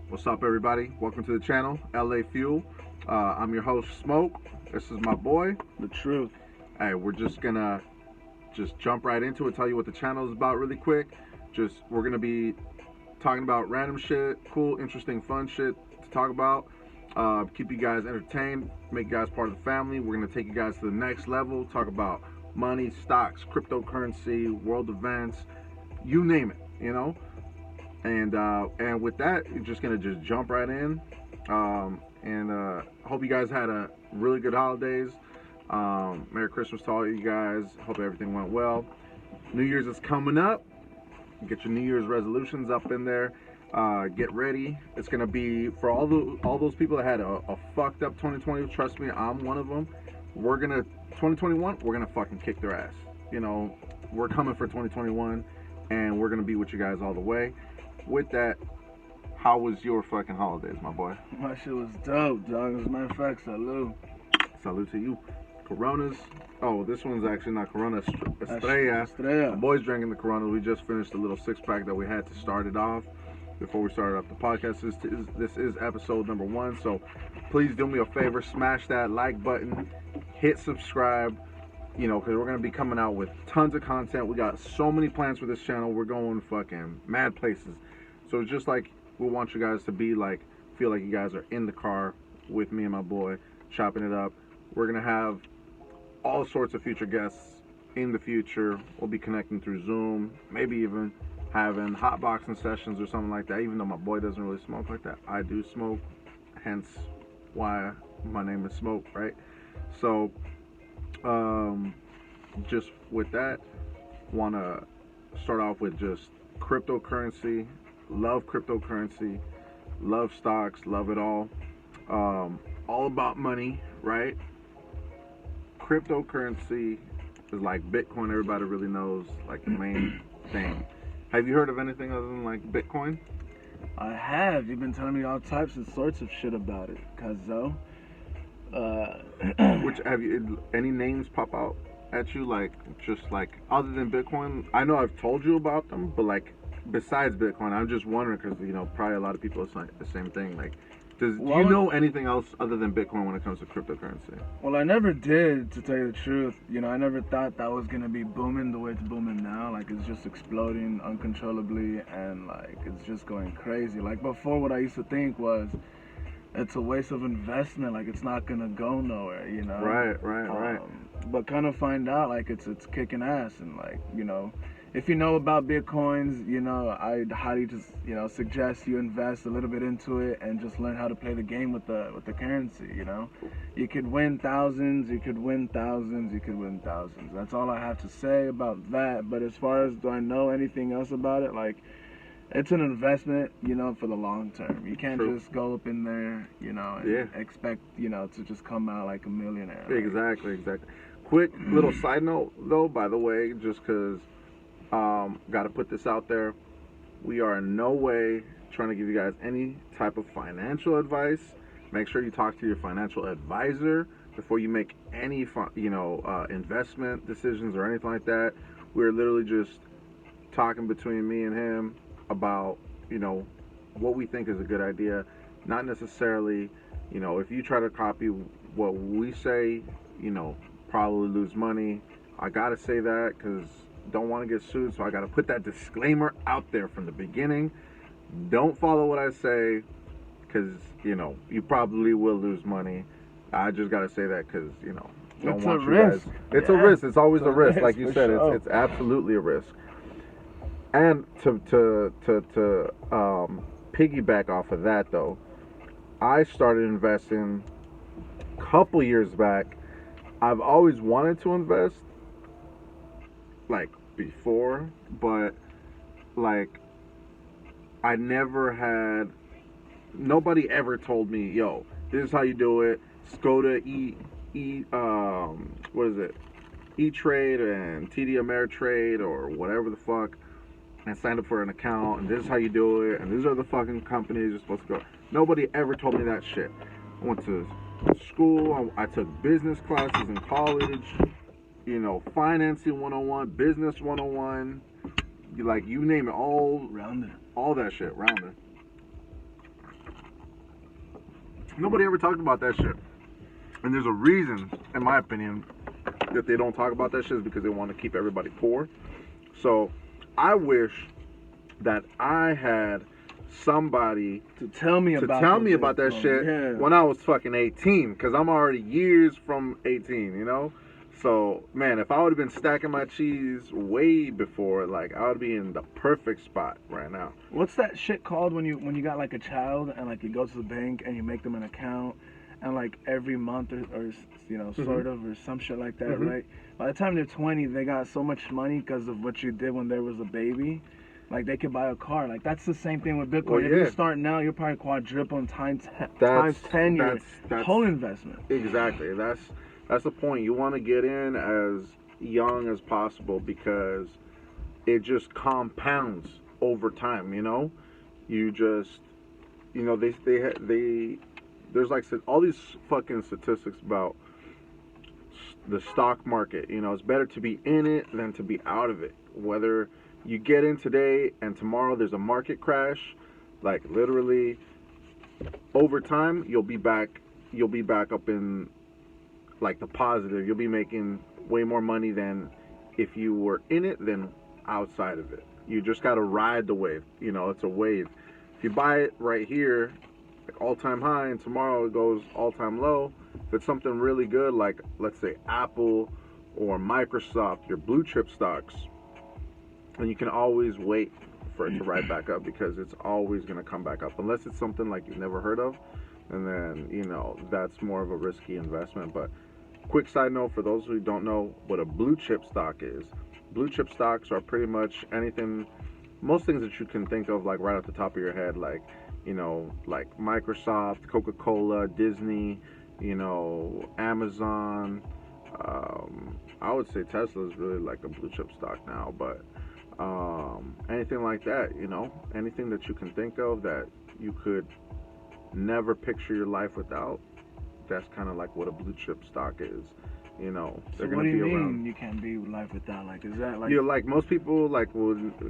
What's up, everybody? Welcome to the channel, LA Fuel. I'm your host, Smoke. This is my boy. The truth. Hey, we're just gonna jump right into it. Tell you what the channel is about really quick. We're gonna be talking about random shit, cool, interesting, fun shit to talk about. Keep you guys entertained, make you guys part of the family. We're gonna take you guys to the next level. Talk about money, stocks, cryptocurrency, world events, you name it. And with that, you're just gonna jump right in. Hope you guys had a really good holidays. Merry Christmas to all you guys. Hope everything went well. New Year's is coming up. Get your New Year's resolutions up in there. Get ready. It's gonna be for all those people that had a fucked up 2020. Trust me, I'm one of them. 2021. We're gonna fucking kick their ass. We're coming for 2021, and we're gonna be with you guys all the way. With that, how was your fucking holidays, my boy? My shit was dope, dog. As a matter of fact, salute. Salute to you. Coronas. Oh, this one's actually not Corona. Estrella. My boy's drinking the Corona. We just finished a little six-pack that we had to start it off before we started up the podcast. This is episode number 1, so please do me a favor. Smash that like button. Hit subscribe. Because we're going to be coming out with tons of content. We got so many plans for this channel. We're going fucking mad places. So it's just like we want you guys to feel like you guys are in the car with me and my boy, chopping it up. We're going to have all sorts of future guests in the future. We'll be connecting through Zoom, maybe even having hotboxing sessions or something like that, even though my boy doesn't really smoke like that. I do smoke, hence why my name is Smoke, right? So, just with that, want to start off with just cryptocurrency. Love cryptocurrency, love stocks, love it all. All about money, right? Cryptocurrency is like Bitcoin. Everybody really knows, like, the main thing. Have you heard of anything other than like Bitcoin? I have. You've been telling me all types and sorts of shit about it, Cuzzo. Which have you? Any names pop out at you? Just other than Bitcoin? I know I've told you about them, but besides Bitcoin, I'm just wondering because probably a lot of people it's like the same thing. Do you know anything else other than Bitcoin when it comes to cryptocurrency? Well, I never did, to tell you the truth. I never thought that was gonna be booming the way it's booming now. It's just exploding uncontrollably, and it's just going crazy. Before, what I used to think was it's a waste of investment. It's not gonna go nowhere. Right. But kind of find out it's kicking ass, and if you know about Bitcoins, I'd highly just suggest you invest a little bit into it and just learn how to play the game with the currency. You could win thousands, you could win thousands, you could win thousands. That's all I have to say about that. But as far as do I know anything else about it, it's an investment, for the long term. You can't just go up in there, and expect, to just come out like a millionaire. Exactly. Quick little side note, though, by the way, just because got to put this out there. We are in no way trying to give you guys any type of financial advice. Make sure you talk to your financial advisor before you make any, investment decisions or anything like that. We're literally just talking between me and him about what we think is a good idea, not necessarily if you try to copy what we say, probably lose money. I gotta say that because don't want to get sued, so I gotta put that disclaimer out there from the beginning. Don't follow what I say because you probably will lose money. I just gotta say that because don't want you guys. It's a risk. It's always a risk, like you said. It's absolutely a risk. And to piggyback off of that, though, I started investing a couple years back. I've always wanted to invest, before, but I never had. Nobody ever told me, "Yo, this is how you do it. Just go to what is it? E-Trade and TD Ameritrade or whatever the fuck, and sign up for an account, and this is how you do it, and these are the fucking companies you're supposed to go." Nobody ever told me that shit. I went to school. I took business classes in college. Financing 101, business 101, you name it, all Rounded. all that shit, rounded. Nobody ever talked about that shit. And there's a reason, in my opinion, that they don't talk about that shit is because they want to keep everybody poor. So I wish that I had somebody to tell me about that shit when I was fucking 18, because I'm already years from 18, you know? So, man, if I would have been stacking my cheese way before, like, I would be in the perfect spot right now. What's that shit called when you got like a child and like you go to the bank and you make them an account and like every month or you know, sort of, or some shit like that, right? By the time they're 20, they got so much money because of what you did when there was a baby. Like, they could buy a car. Like, that's the same thing with Bitcoin. Well, if yeah. you start now, you're probably quadrupling times 10 your whole investment. Exactly. That's the point. You want to get in as young as possible because it just compounds over time, you know? You just, you know, they there's like all these fucking statistics about the stock market. You know, it's better to be in it than to be out of it. Whether you get in today and tomorrow there's a market crash, like literally over time you'll be back up in like the positive. You'll be making way more money than if you were in it than outside of it. You just got to ride the wave. You know, it's a wave. If you buy it right here, like all-time high, and tomorrow it goes all-time low, if it's something really good, like let's say Apple or Microsoft, your blue chip stocks, and you can always wait for it to ride back up because it's always going to come back up. Unless it's something like you've never heard of, and then, you know, that's more of a risky investment. But quick side note for those who don't know what a blue chip stock is. Blue chip stocks are pretty much anything, most things that you can think of like right off the top of your head, like, you know, like Microsoft, Coca-Cola, Disney, you know, Amazon. I would say Tesla is really like a blue chip stock now, but anything like that, you know, anything that you can think of that you could never picture your life without, that's kind of like what a blue chip stock is. You know, they're going to be around. So what do you mean you can't be life without? Like, is that like... You know, like most people like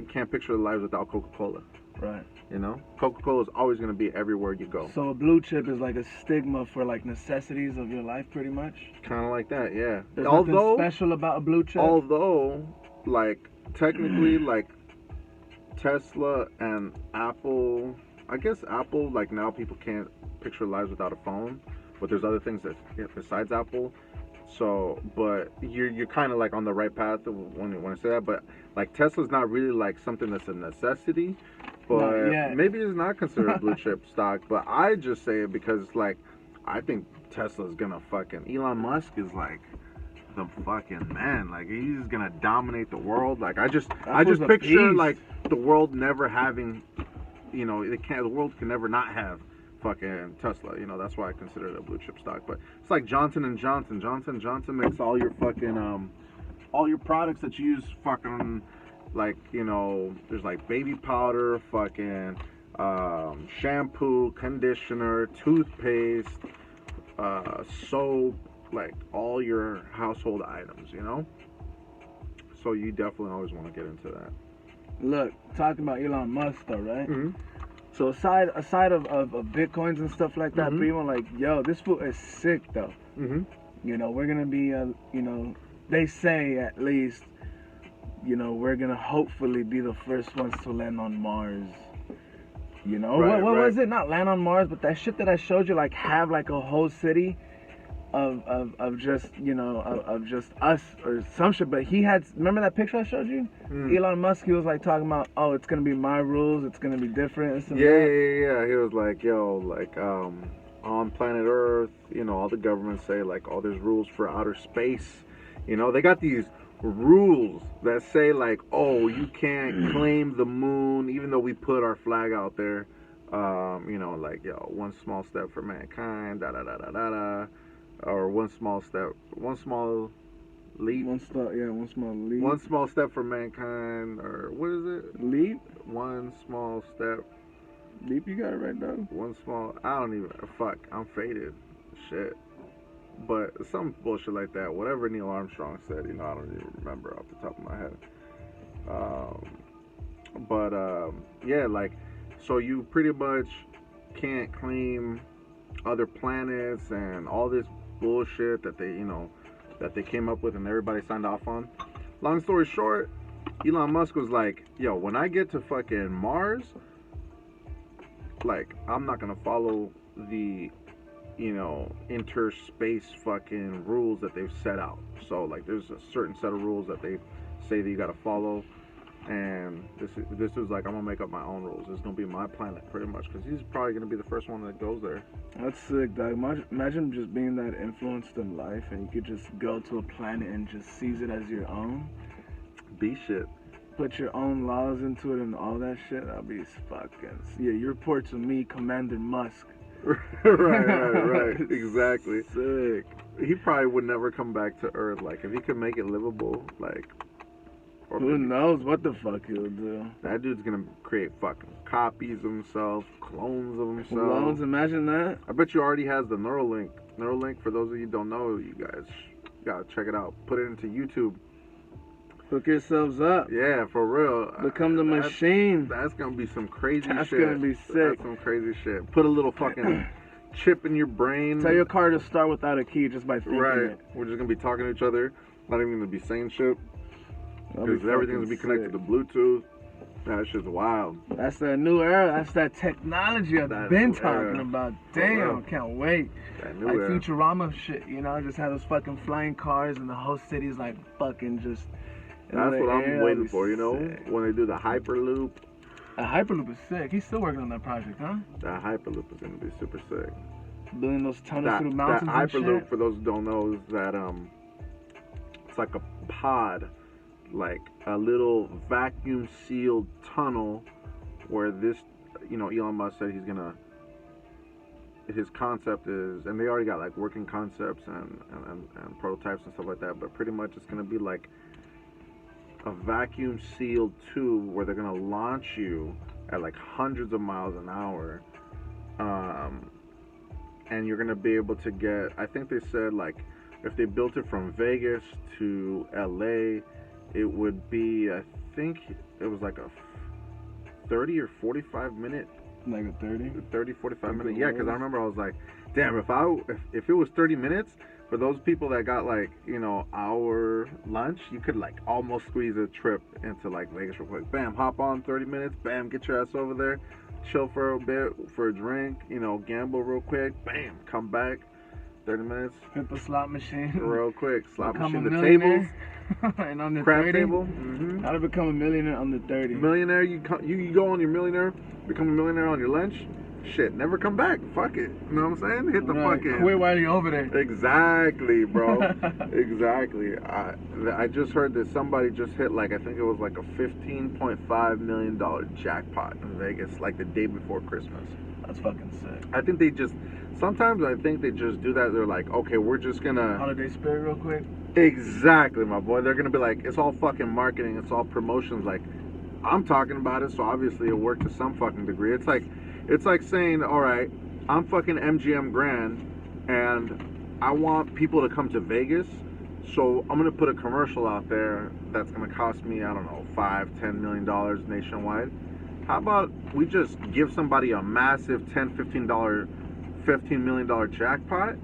can't picture their lives without Coca-Cola. Right. You know, Coca-Cola is always going to be everywhere you go. So a blue chip is like a stigma for like necessities of your life, pretty much. Kind of like that, yeah. There's nothing special about a blue chip. Although, like technically, like Tesla and Apple, I guess Apple, like now people can't picture lives without a phone, but there's other things that besides Apple. So, but you're kind of like on the right path when I say that. But like Tesla's not really like something that's a necessity, but maybe it's not considered a blue chip stock. But I just say it because like I think Tesla's gonna fucking, Elon Musk is like the fucking man. Like he's gonna dominate the world. Like I just picture like the world never having, you know, the world can never not have fucking Tesla. You know, that's why I consider it a blue chip stock. But it's like Johnson & Johnson. Johnson & Johnson makes all your fucking all your products that you use, fucking, like, you know, there's like baby powder, fucking shampoo, conditioner, toothpaste, soap, like all your household items, you know? So you definitely always want to get into that. Look, talking about Elon Musk though, right? So aside of Bitcoins and stuff like that, people like, yo, this fool is sick though. You know, we're gonna be, you know, they say at least, you know, we're gonna hopefully be the first ones to land on Mars. You know, what was it? Not land on Mars, but that shit that I showed you, like have like a whole city of just, you know, of just us or some shit. But he had, remember that picture I showed you? Elon Musk, he was like talking about, oh, it's gonna be my rules, it's gonna be different. Yeah. He was like, yo, like on planet Earth, you know, all the governments say like, oh, there's rules for outer space. You know, they got these rules that say like, oh, you can't claim the moon, even though we put our flag out there. You know, like, yo, one small step for mankind, da da da da da da. Or one small leap. One small leap. One small step for mankind, or what is it? Leap? One small step. Leap, you got it right though. One small, I don't even, fuck, I'm faded. Shit. But some bullshit like that. Whatever Neil Armstrong said, you know, I don't even remember off the top of my head. Yeah, like, so you pretty much can't claim other planets and all this bullshit that they came up with and everybody signed off on. Long story short, Elon Musk was like, yo, when I get to fucking Mars, like, I'm not gonna follow the, interspace fucking rules that they've set out. So, like, there's a certain set of rules that they say that you gotta follow. And this is like, I'm gonna make up my own rules. This is gonna be my planet, pretty much, because he's probably gonna be the first one that goes there. That's sick, dog. Imagine just being that influenced in life, and you could just go to a planet and just seize it as your own. Be shit. Put your own laws into it and all that shit. That'll be fucking. Yeah, you report to me, Commander Musk. right. Exactly. Sick. He probably would never come back to Earth. Like, if he could make it livable, like. Who knows what the fuck he'll do? That dude's gonna create fucking copies of himself, clones of himself. Clones, imagine that. I bet you already has the Neuralink. Neuralink, for those of you who don't know, you guys gotta check it out. Put it into YouTube. Hook yourselves up. Yeah, for real. Become the machine. That's gonna be some crazy shit. That's gonna be sick. That's some crazy shit. Put a little fucking chip in your brain. Tell your car to start without a key just by thinking it. We're just gonna be talking to each other. Not even gonna be saying shit. Because everything's gonna be connected to Bluetooth. That shit's wild. That's that new era. That's that technology I've been talking about. Damn, can't wait. Like era. Futurama shit, just have those fucking flying cars and the whole city's like fucking just. That's what I'm waiting for, when they do the Hyperloop. A Hyperloop is sick. He's still working on that project, huh? That Hyperloop is gonna be super sick. Building those tunnels through the mountains. That Hyperloop, for those who don't know, is that it's like a pod. Like a little vacuum sealed tunnel where this, Elon Musk said his concept is, and they already got like working concepts and prototypes and stuff like that, but pretty much it's going to be like a vacuum sealed tube where they're going to launch you at like hundreds of miles an hour. And you're going to be able to get, I think they said, like, if they built it from Vegas to LA, it would be, I think it was like a 30 or 45 minute. Like a 30, 45 minute. Yeah, because I remember I was like, damn, if it was 30 minutes, for those people that got like, hour lunch, you could like almost squeeze a trip into like Vegas real quick. Bam, hop on 30 minutes. Bam, get your ass over there. Chill for a bit, for a drink, gamble real quick. Bam, come back. 30 minutes. Hit the slot machine. Real quick. Slot machine. The tables. And on the crab 30, table. Mm-hmm. How to become a millionaire on the 30. Millionaire, you go on your millionaire, become a millionaire on your lunch. Shit, never come back. Fuck it. You know what I'm saying? Hit the fucking. Quit while you're over there. Exactly, bro. Exactly. I just heard that somebody just hit like, I think it was like a $15.5 million jackpot in Vegas, like the day before Christmas. That's fucking sick. I think sometimes I think they just do that. They're like, okay, we're just gonna. Holiday spirit real quick. Exactly, my boy. They're gonna be like, it's all fucking marketing. It's all promotions. Like, I'm talking about it, so obviously it worked to some fucking degree. It's like saying, all right, I'm fucking MGM Grand, and I want people to come to Vegas, so I'm gonna put a commercial out there that's gonna cost me, I don't know, $5-10 million nationwide. How about we just give somebody a massive $10-15 million jackpot,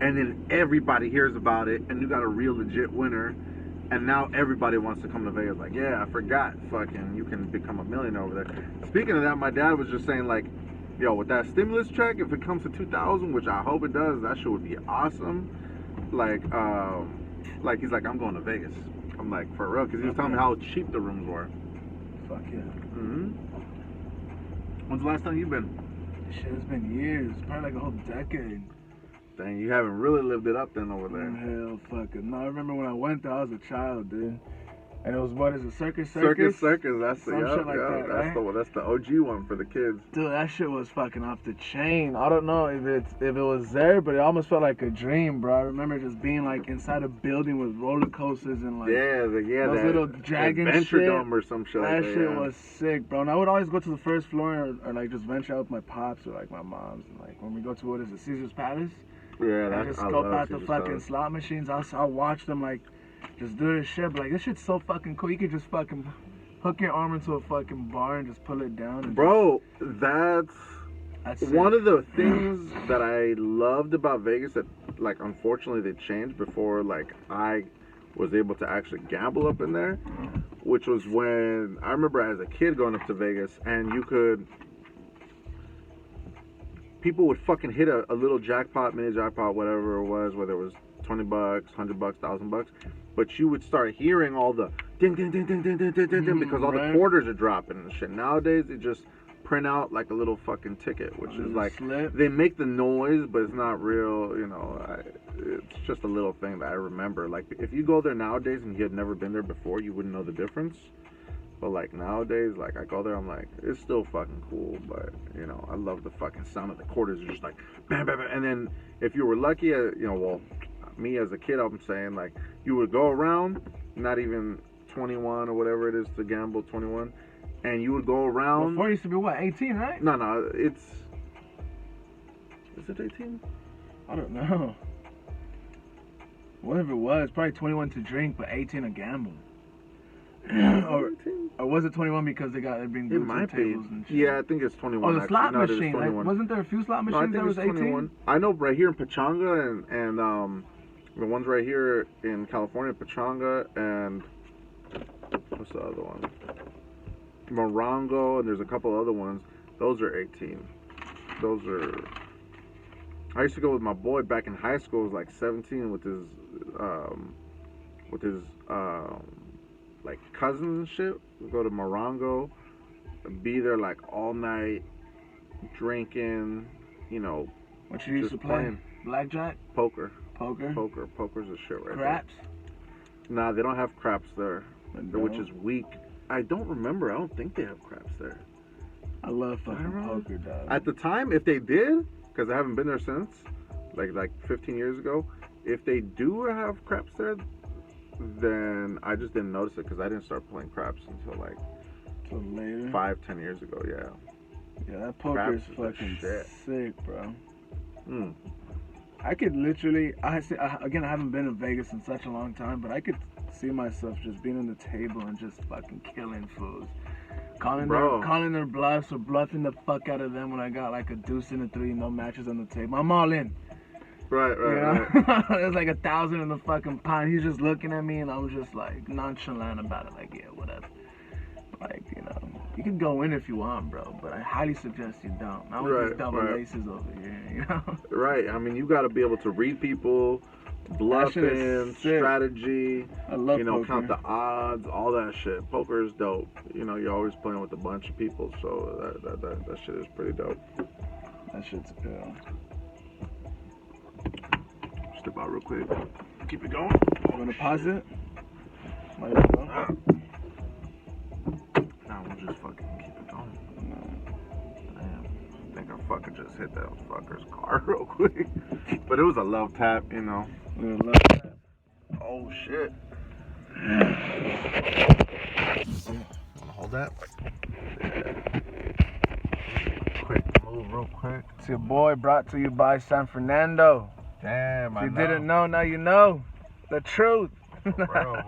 and then everybody hears about it, and you got a real legit winner, and now everybody wants to come to Vegas. Like, yeah, I forgot, fucking, you can become a millionaire over there. Speaking of that, my dad was just saying, like, yo, with that stimulus check, if it comes to 2,000, which I hope it does, that shit would be awesome. Like he's like, I'm going to Vegas. I'm like, for real, because he was telling me how cheap the rooms were. Fuck yeah. Mm-hmm. When's the last time you've been? Shit, it's been years. Probably like a whole decade. Dang, you haven't really lived it up then over there. Hell, fuck it. No, I remember when I went there, I was a child, dude. And it was, what is it, Circus? That's the Some shit like that, right? That's the OG one for the kids. Dude, that shit was fucking off the chain. I don't know if it was there, but it almost felt like a dream, bro. I remember just being like inside a building with roller coasters and like those little dragon Adventure shit. Dome or some shit. That shit was sick, bro. And I would always go to the first floor or like just venture out with my pops or like my moms. And like when we go to, what is it, Caesar's Palace? Yeah, I just scope out the fucking slot machines. I'll watch them like just do this shit. But like, this shit's so fucking cool. You could just fucking hook your arm into a fucking bar and just pull it down. And bro, that's That's One it. of the things that I loved about Vegas that, like, unfortunately they changed before, like, I was able to actually gamble up in there, which was when I remember as a kid going up to Vegas, and people would fucking hit a little jackpot, mini jackpot, whatever it was, whether it was $20, $100, $1,000, but you would start hearing all the ding, ding, ding, ding, ding, ding, ding, ding, because all the Right. quarters are dropping and shit. Nowadays, they just print out like a little fucking ticket, which is like, slip. they make the noise, but it's not real, you know. It's just a little thing that I remember. Like, if you go there nowadays and you had never been there before, you wouldn't know the difference. But like nowadays, like I go there, I'm like, it's still fucking cool, but you know, I love the fucking sound of the quarters. Are just like bam, bam, bam. And then if you were lucky, you know, well, me as a kid, I'm saying like you would go around, not even 21 or whatever it is to gamble, 21, and you would go around. Before it used to be what, 18, right? No, is it 18? I don't know. Whatever it was, probably 21 to drink, but 18 to gamble. Or was it 21 because they bring It boots might and be. tables and shit? Yeah, I think it's 21. Oh, the slot actually. No, machine. Like, wasn't there a few slot No, I machines think that was it's 18? 21. I know right here in Pachanga and the ones right here in California, Pachanga and what's the other one? Morongo, and there's a couple other ones. Those are 18. Those are. I used to go with my boy back in high school. He was like 17 with his like cousins and shit. We go to Morongo, be there like all night, drinking, you know. What you used to just play? playing. Blackjack? Poker's Poker? a shit right Craps? there. Nah, they don't have craps there, No. which is weak. I don't remember. I don't think they have craps there. I love fucking poker, dog. At the time, if they did, because I haven't been there since, like 15 years ago, if they do have craps there, then I just didn't notice it because I didn't start playing craps until like later. 5-10 years ago. Yeah. Yeah, that poker is fucking sick, bro. I could literally, again, I haven't been to Vegas in such a long time, but I could see myself just being on the table and just fucking killing fools. Calling their bluffs or bluffing the fuck out of them when I got like a deuce and a three, no matches on the table. I'm all in. Right. There's like 1,000 in the fucking pot. He's just looking at me and I'm just like nonchalant about it. Like, yeah, whatever. Like, you know, you can go in if you want, bro, but I highly suggest you don't. Not with these double laces over here, you know? Right. I mean, you got to be able to read people, bluffing, strategy, I love poker. count the odds, all that shit. Poker is dope. You know, you're always playing with a bunch of people, so that shit is pretty dope. That shit's good. Step out real quick. Keep it going. You want to pause it? Might as well. Nah, we'll just fucking keep it going. Damn. I think I fucking just hit that fucker's car real quick. But it was a love tap, you know. Love tap. Oh, shit. Wanna hold that? Yeah. Quick move, real quick. It's your boy, brought to you by San Fernando. Damn, If you didn't know, now you know. The truth. Bro,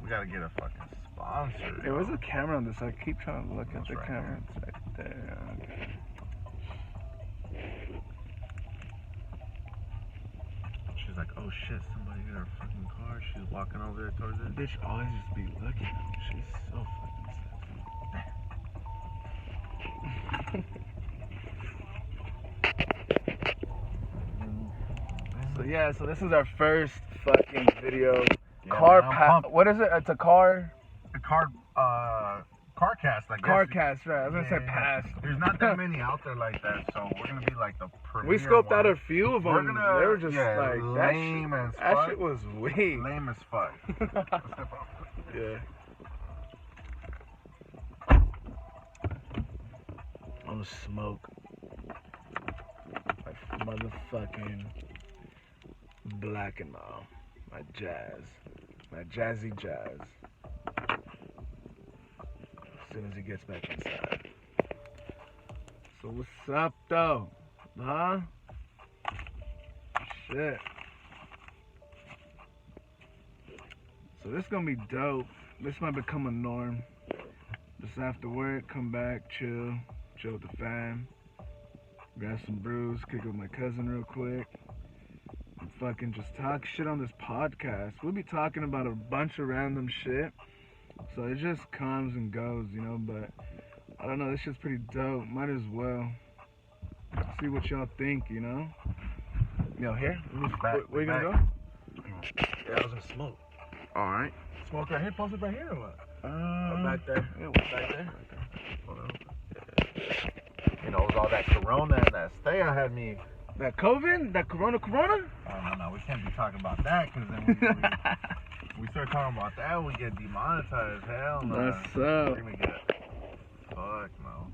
we gotta get a fucking sponsor. There was a camera on this. I keep trying to look at the right camera. It's right there. Okay. She's like, oh shit, somebody hit her fucking car. She's walking over there towards it. Bitch always just be looking at me. She's so fucking sick. So this is our first fucking video. Yeah, What is it? It's a car. A car cast, I guess. Car cast, right? I was gonna say pass. There's not that many out there like that, so we're gonna be like the premier. We scoped out one. a few of them. They were just like lame as fuck. That shit was weak. Lame as fuck. Yeah. I'm smoke. My motherfucking black and all. My jazz. My jazzy jazz. As soon as he gets back inside. So what's up though? Huh? Shit. So this gonna be dope. This might become a norm. Just after work, come back, chill with the fam. grab some brews, kick it with my cousin real quick, and fucking just talk shit on this podcast. We'll be talking about a bunch of random shit, so it just comes and goes, you know, but I don't know, this shit's pretty dope. Might as well see what y'all think, you know? Yo, here? Where you gonna go? Yeah, I was gonna smoke. Alright. Smoke right here? Post it right here or what? Back there. Yeah, back there? You know, it was all that corona and that stay I had me. That COVID? That corona? Oh, no, we can't be talking about that, because then we start talking about that, we get demonetized. Hell no. What's up? We're gonna get. Fuck no.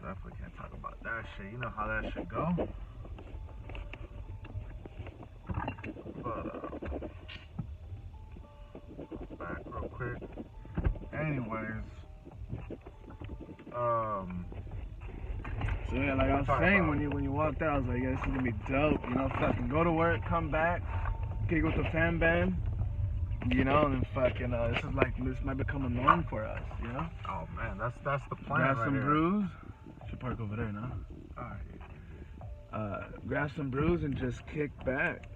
Definitely can't talk about that shit. You know how that shit go. But, back real quick. Anyways, so yeah, like I was saying, when you walked out, I was like, yeah, this is gonna be dope. You know, fucking go to work, come back, kick with the fan band, you know, and then fucking this might become a norm for us, you know. Oh man, that's the plan. Grab right some here. brews. Should park over there now. Alright. Grab some brews and just kick back.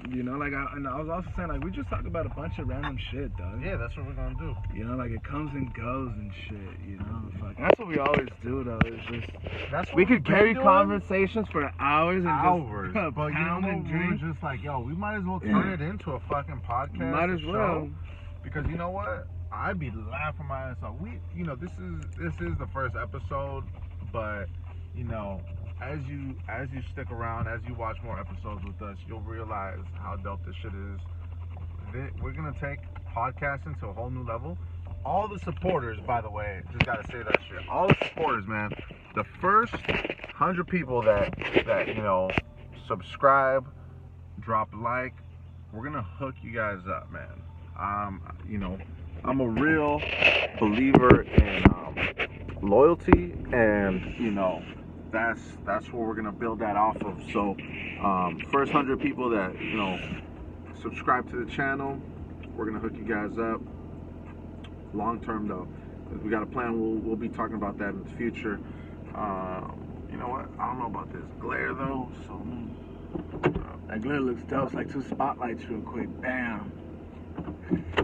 You know, like I was also saying, like we just talk about a bunch of random shit, dog. Yeah, that's what we're gonna do. You know, like it comes and goes and shit. You know, fuck. That's what we always do, though. It's just That's what we could we've been carry doing. Conversations for hours and Hours, just but you know pound what? and We drink. were just like, yo, we might as well turn it into a fucking podcast. Might as show, well. because you know what? I'd be laughing my ass off. You know, this is the first episode, but you know, as you stick around, as you watch more episodes with us, you'll realize how dope this shit is. We're gonna take podcasting to a whole new level. All the supporters, by the way, just gotta say that shit. All the supporters, man. The first 100 people that you know subscribe, drop a like, we're gonna hook you guys up, man. You know, I'm a real believer in loyalty, and you know, that's what we're gonna build that off of. So, first 100 people that you know subscribe to the channel, we're gonna hook you guys up. Long term though, we got a plan. We'll be talking about that in the future. You know what? I don't know about this glare though. So That glare looks dope. It's like two spotlights real quick. Bam.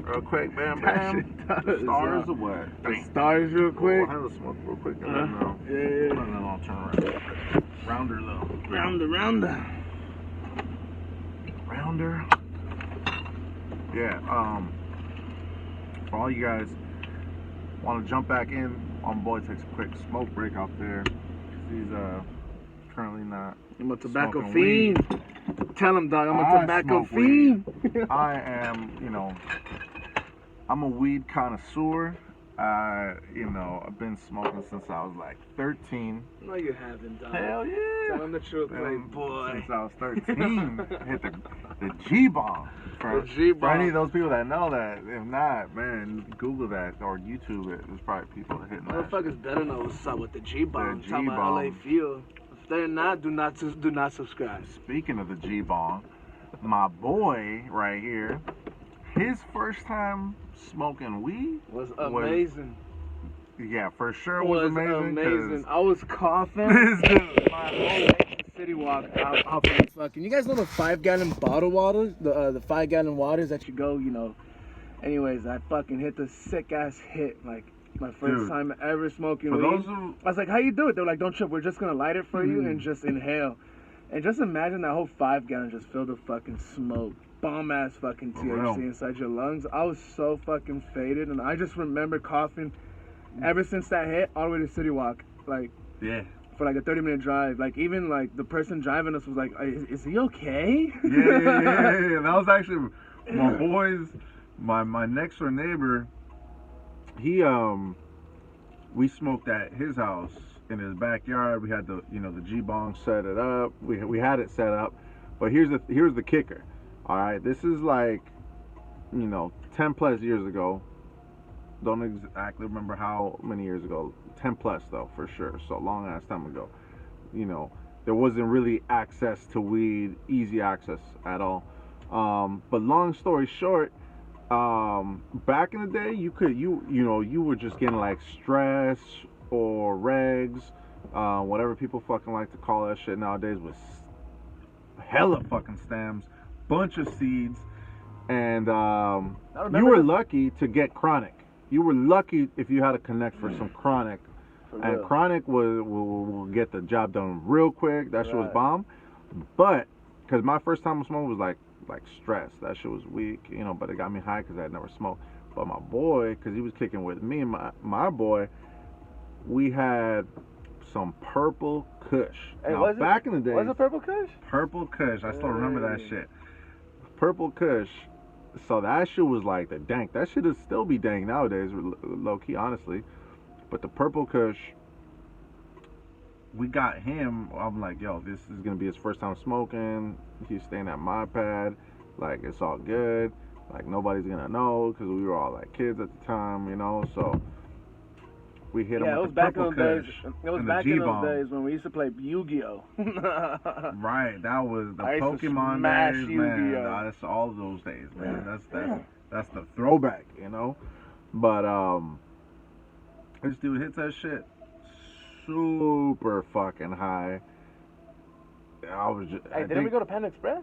real quick, bam, That bam. shit does, The stars or what? The stars real quick. We'll have a smoke real quick. And then, Yeah. and then I'll turn around. Rounder though. Rounder. Rounder. Yeah. For all you guys want to jump back in, boy takes a quick smoke break out there. He's currently not. I'm a tobacco smoking fiend. weed. Tell him, dog, I'm I a tobacco smoke fiend. I am, you know, I'm a weed connoisseur. You know, I've been smoking since I was like 13. No, you haven't, dog. Hell yeah. Tell him the truth, playboy. Since I was 13, hit the G-bomb. For any of those people that know that, if not, man, Google that or YouTube it. There's probably people that hitting that. Motherfuckers better know what's up with the G-bomb. The Talking about how they G-bomb. feel. If they're not, do not subscribe. Speaking of the G-bomb, my boy right here, his first time smoking weed Was amazing. yeah, for sure was amazing. I was coughing. This dude. My whole way to the city walk out of the fucking. You guys know the 5-gallon bottle waters, the 5-gallon waters that you go, you know. Anyways, I fucking hit the sick ass hit, like my first Dude, time ever smoking For weed. those who, I was like, how you do it? They're like, don't trip, we're just gonna light it for you and just inhale. And just imagine that whole 5-gallon just filled with fucking smoke. Bomb ass fucking THC inside your lungs. I was so fucking faded, and I just remember coughing ever since that hit all the way to City Walk. Like, yeah. for like a 30-minute drive. Like, even like the person driving us was like, is he okay? Yeah. That was actually my boys, my next door neighbor. He we smoked at his house in his backyard. We had the G-bong set it up. We had it set up, but here's the kicker. All right, this is like 10 plus years ago. Don't exactly remember how many years ago. 10 plus though, for sure. So long ass time ago. There wasn't really access to weed, easy access at all. But long story short, back in the day, you were just getting like stress or regs whatever people fucking like to call that shit nowadays, with hella fucking stems, bunch of seeds, and you were lucky to get chronic. You were lucky if you had to connect for some chronic, and chronic will get the job done real quick. That shit was bomb. But because my first time smoking was like stress, that shit was weak, you know. But it got me high because I had never smoked. But my boy, because he was kicking with me, my boy, we had some purple Kush. Hey, now back in the day, was it purple Kush? Purple Kush. I still remember that shit. Purple Kush. So that shit was like the dank. That shit would still be dank nowadays, low key, honestly. But the Purple Kush, we got him. I'm like, yo, this is gonna be his first time smoking. He's staying at my pad. Like, it's all good. Like, nobody's gonna know because we were all like kids at the time, you know. So we hit him with the Purple Kush. It was back in those days when we used to play Yu-Gi-Oh. Right, that was the Pokemon days, man. That's all of those days, man. That's the throwback, you know. But this dude hits that shit super fucking high. I was just. Hey, didn't we go to Panda Express?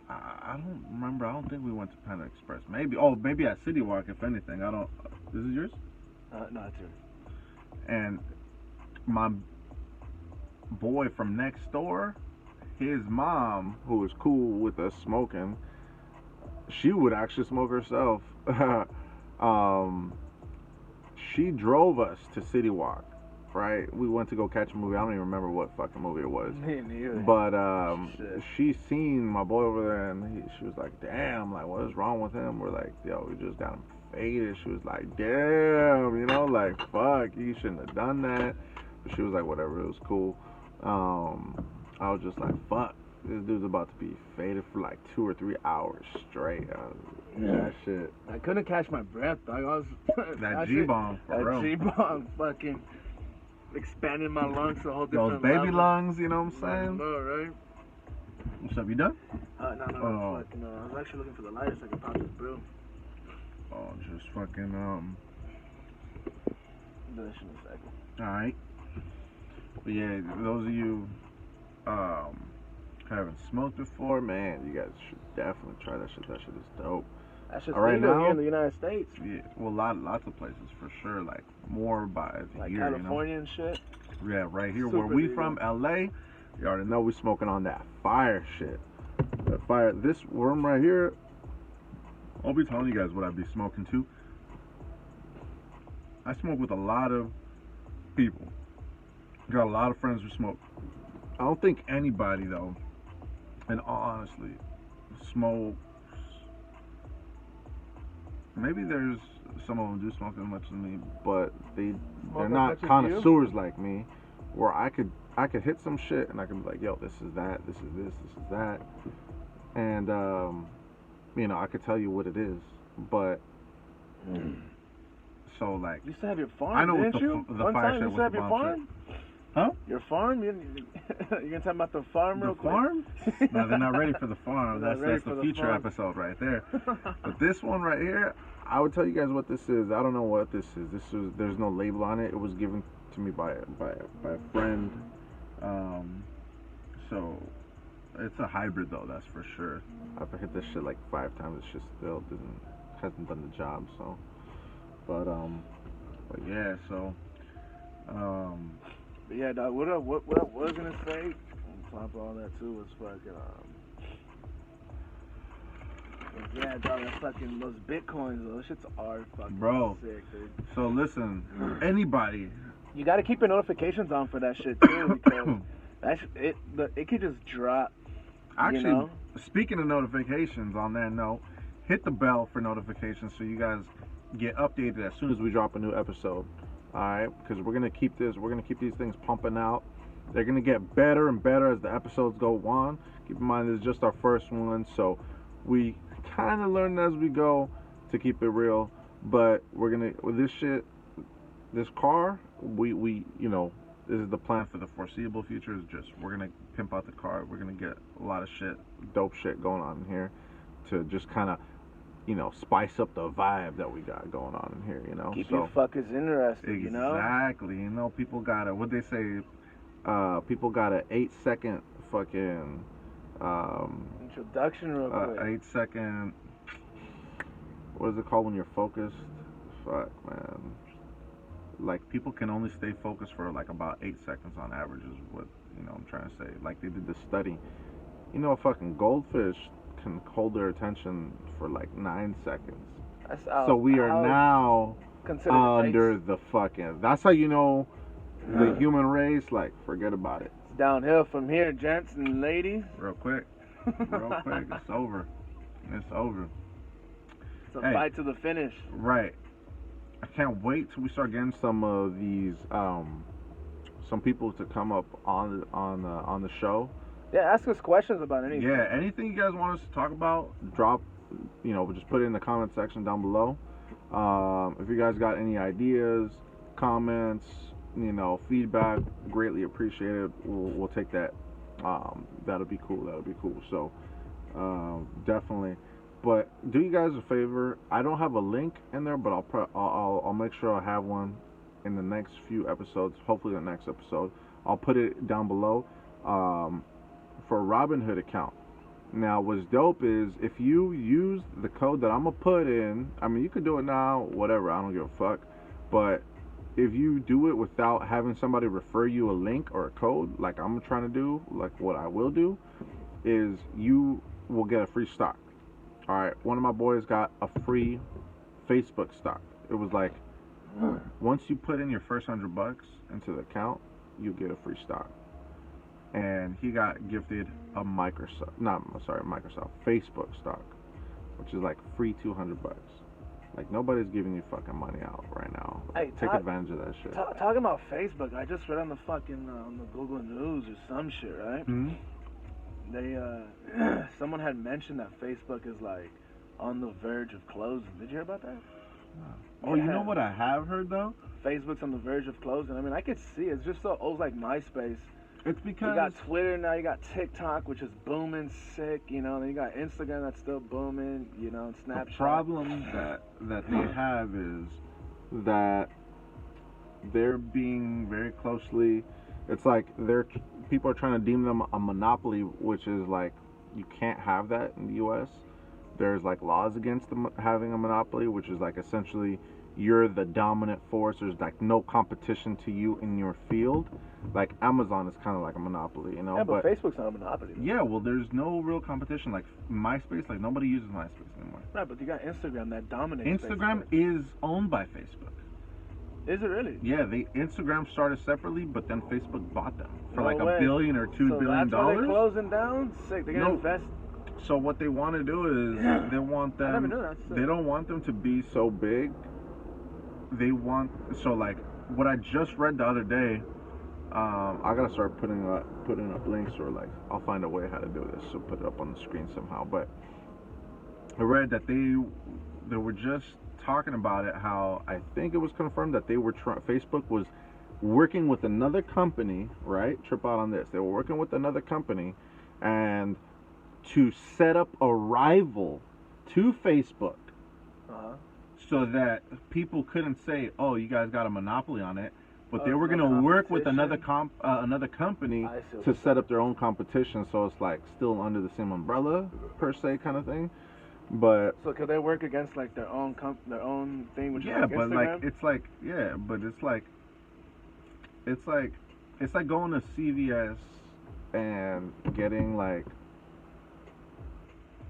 I don't remember. I don't think we went to Panda Express. Maybe. Oh, maybe at City Walk, if anything. I don't. This is yours? No, it's yours. And my boy from next door, his mom, who was cool with us smoking, she would actually smoke herself. She drove us to City Walk, right? We went to go catch a movie. I don't even remember what fucking movie it was. Me neither. But she seen my boy over there, and she was like, damn, like, what is wrong with him? We're like, yo, we just got him faded. She was like, damn, you know, like, fuck, you shouldn't have done that. But she was like, whatever, it was cool. I was just like, fuck, this dude's about to be faded for like 2 or 3 hours straight. That shit. I couldn't catch my breath, dog. I was that G-bomb, for real. That G-bomb fucking expanding my lungs to a whole different those baby level. lungs, you know what I'm saying? No, right? What's up, you done? No, fucking, I was actually looking for the lighter so I could pop this brew. Oh, just fucking, Do this in a second. Alright. But yeah, those of you, haven't smoked before, man, you guys should definitely try that shit. That shit is dope. That shit's right legal now, here in the United States. Yeah, well, lots of places for sure. Like more by the like year, California, you know? and shit. Yeah, right here Super where we legal. from, LA. You already know we smoking on that fire shit. That fire. This worm right here. I'll be telling you guys what I be smoking too. I smoke with a lot of people. Got a lot of friends who smoke. I don't think anybody though, and honestly, smokes. Maybe there's some of them do smoke as much as me, but they're not connoisseurs like me, where I could hit some shit and I could be like, yo, this is that, this is this, this is that, and you know, I could tell you what it is, but so like you used to have your farm, I know didn't what you? the One fire time shit you used to was have your farm? Huh? Your farm? You're gonna talk about the farm real quick? Farm? No, they're not ready for the farm. That's the future episode right there. But this one right here, I would tell you guys what this is. I don't know what this is. There's no label on it. It was given to me by a friend. So it's a hybrid though, that's for sure. I've hit this shit like 5 times. It shit still hasn't done the job. So, but yeah. So, But yeah, dog. What I was gonna say, on top of all that too, was fucking yeah, dog. That's fucking those bitcoins. Those shits are fucking sick, dude. So listen, anybody. You gotta keep your notifications on for that shit too, because it could just drop. Actually, you know? Speaking of notifications, on that note, hit the bell for notifications so you guys get updated as soon as we drop a new episode. All right, because we're gonna keep these things pumping out. They're gonna get better and better as the episodes go on. Keep in mind, this is just our first one, so we kind of learn as we go to keep it real. But we're gonna with this shit, this car, we you know, this is the plan for the foreseeable future. Is just we're gonna pimp out the car. We're gonna get a lot of shit, dope shit going on in here, to just kind of, you know, spice up the vibe that we got going on in here, you know. Keep you fuckers interested, exactly, you know. Exactly, you know, people gotta, what they say, People got an 8 second fucking Introduction, real quick. 8 second. What is it called when you're focused? Fuck, man. Like people can only stay focused for like about 8 seconds on average is what I'm trying to say. Like they did this study. A fucking goldfish can hold their attention for like 9 seconds. That's So we are now considered under race. the fucking. That's how you know the human race. Like forget about it. It's downhill from here, gents and ladies. Real quick, it's over. It's over. It's a fight to the finish. Right. I can't wait till we start getting some of these some people to come up on the show. Yeah, ask us questions about anything. Yeah, anything you guys want us to talk about, drop, just put it in the comment section down below. If you guys got any ideas, comments, feedback, greatly appreciated. We'll take that. That'll be cool. So, definitely. But do you guys a favor. I don't have a link in there, but I'll make sure I have one in the next few episodes. Hopefully, the next episode. I'll put it down below. For a Robinhood account. Now, what's dope is if you use the code that I'm gonna put in, I mean, you could do it now, whatever, I don't give a fuck. But if you do it without having somebody refer you a link or a code, like I'm trying to do, like what I will do, is you will get a free stock. All right, one of my boys got a free Facebook stock. It was like, once you put in your first $100 into the account, you get a free stock. And he got gifted a Microsoft Facebook stock, which is like free $200. Like nobody's giving you fucking money out right now. Like, take advantage of that shit. Talking about Facebook, I just read on the fucking on the Google News or some shit, right? Mm-hmm. They someone had mentioned that Facebook is like on the verge of closing. Did you hear about that? Oh, you know what I have heard though? Facebook's on the verge of closing. I mean, I could see it's just so old, like MySpace. It's because you got Twitter now, you got TikTok, which is booming, sick, then you got Instagram that's still booming, Snapchat. The problem that they have is that they're being very closely. It's like people are trying to deem them a monopoly, which is like you can't have that in the U.S. There's like laws against them having a monopoly, which is like essentially you're the dominant force. There's like no competition to you in your field. Like Amazon is kind of like a monopoly, Yeah, but Facebook's not a monopoly. Yeah, well, there's no real competition. Like MySpace, like nobody uses MySpace anymore. Right, but you got Instagram that dominates. Instagram is owned by Facebook. Is it really? Yeah, Instagram started separately, but then Facebook bought them for no like way. $1 billion or $2 billion. So that's why they're closing down. Sick. They're gonna invest. So what they want to do is they want them. I never knew that. They don't want them to be so big. They want like what I just read the other day. I gotta start putting up links, or like I'll find a way how to do this, so put it up on the screen somehow. But I read that they were just talking about it, how I think it was confirmed that Facebook was working with another company, right? Trip out on this. They were working with another company and to set up a rival to Facebook, so that people couldn't say, "Oh, you guys got a monopoly on it." But they were going to work with another company to set up their own competition, so it's like still under the same umbrella per se kind of thing. But so could they work against like their own thing, which is like but Instagram? like it's like going to CVS and getting like.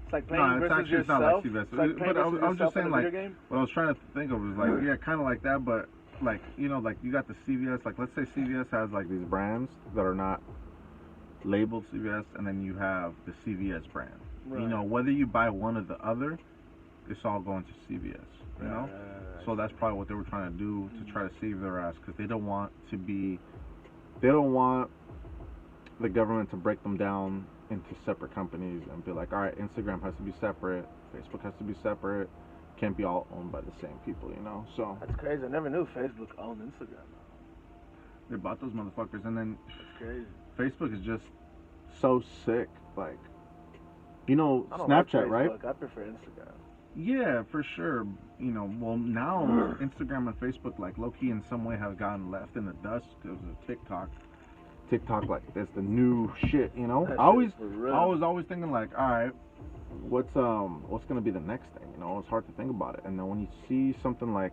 It's like playing versus yourself. It's not like CVS. But I was just saying, like, what I was trying to think of was like, yeah, kind of like that, but like, like you got the CVS, like let's say CVS has like these brands that are not labeled CVS, and then you have the CVS brand. Right. Whether you buy one or the other, it's all going to CVS, Right. So that's probably what they were trying to do to try to save their ass, because they don't want the government to break them down into separate companies and be like, all right, Instagram has to be separate, Facebook has to be separate, can't be all owned by the same people, So that's crazy. I never knew Facebook owned Instagram. They bought those motherfuckers, and then that's crazy. Facebook is just so sick. Like, Snapchat, like right? I prefer Instagram. Yeah, for sure. Well, now Instagram and Facebook, like low key in some way, have gotten left in the dust because of TikTok. TikTok like that's the new shit, you know. That I shit is for real. was always thinking like, all right, what's gonna be the next thing? You know, it's hard to think about it. And then when you see something like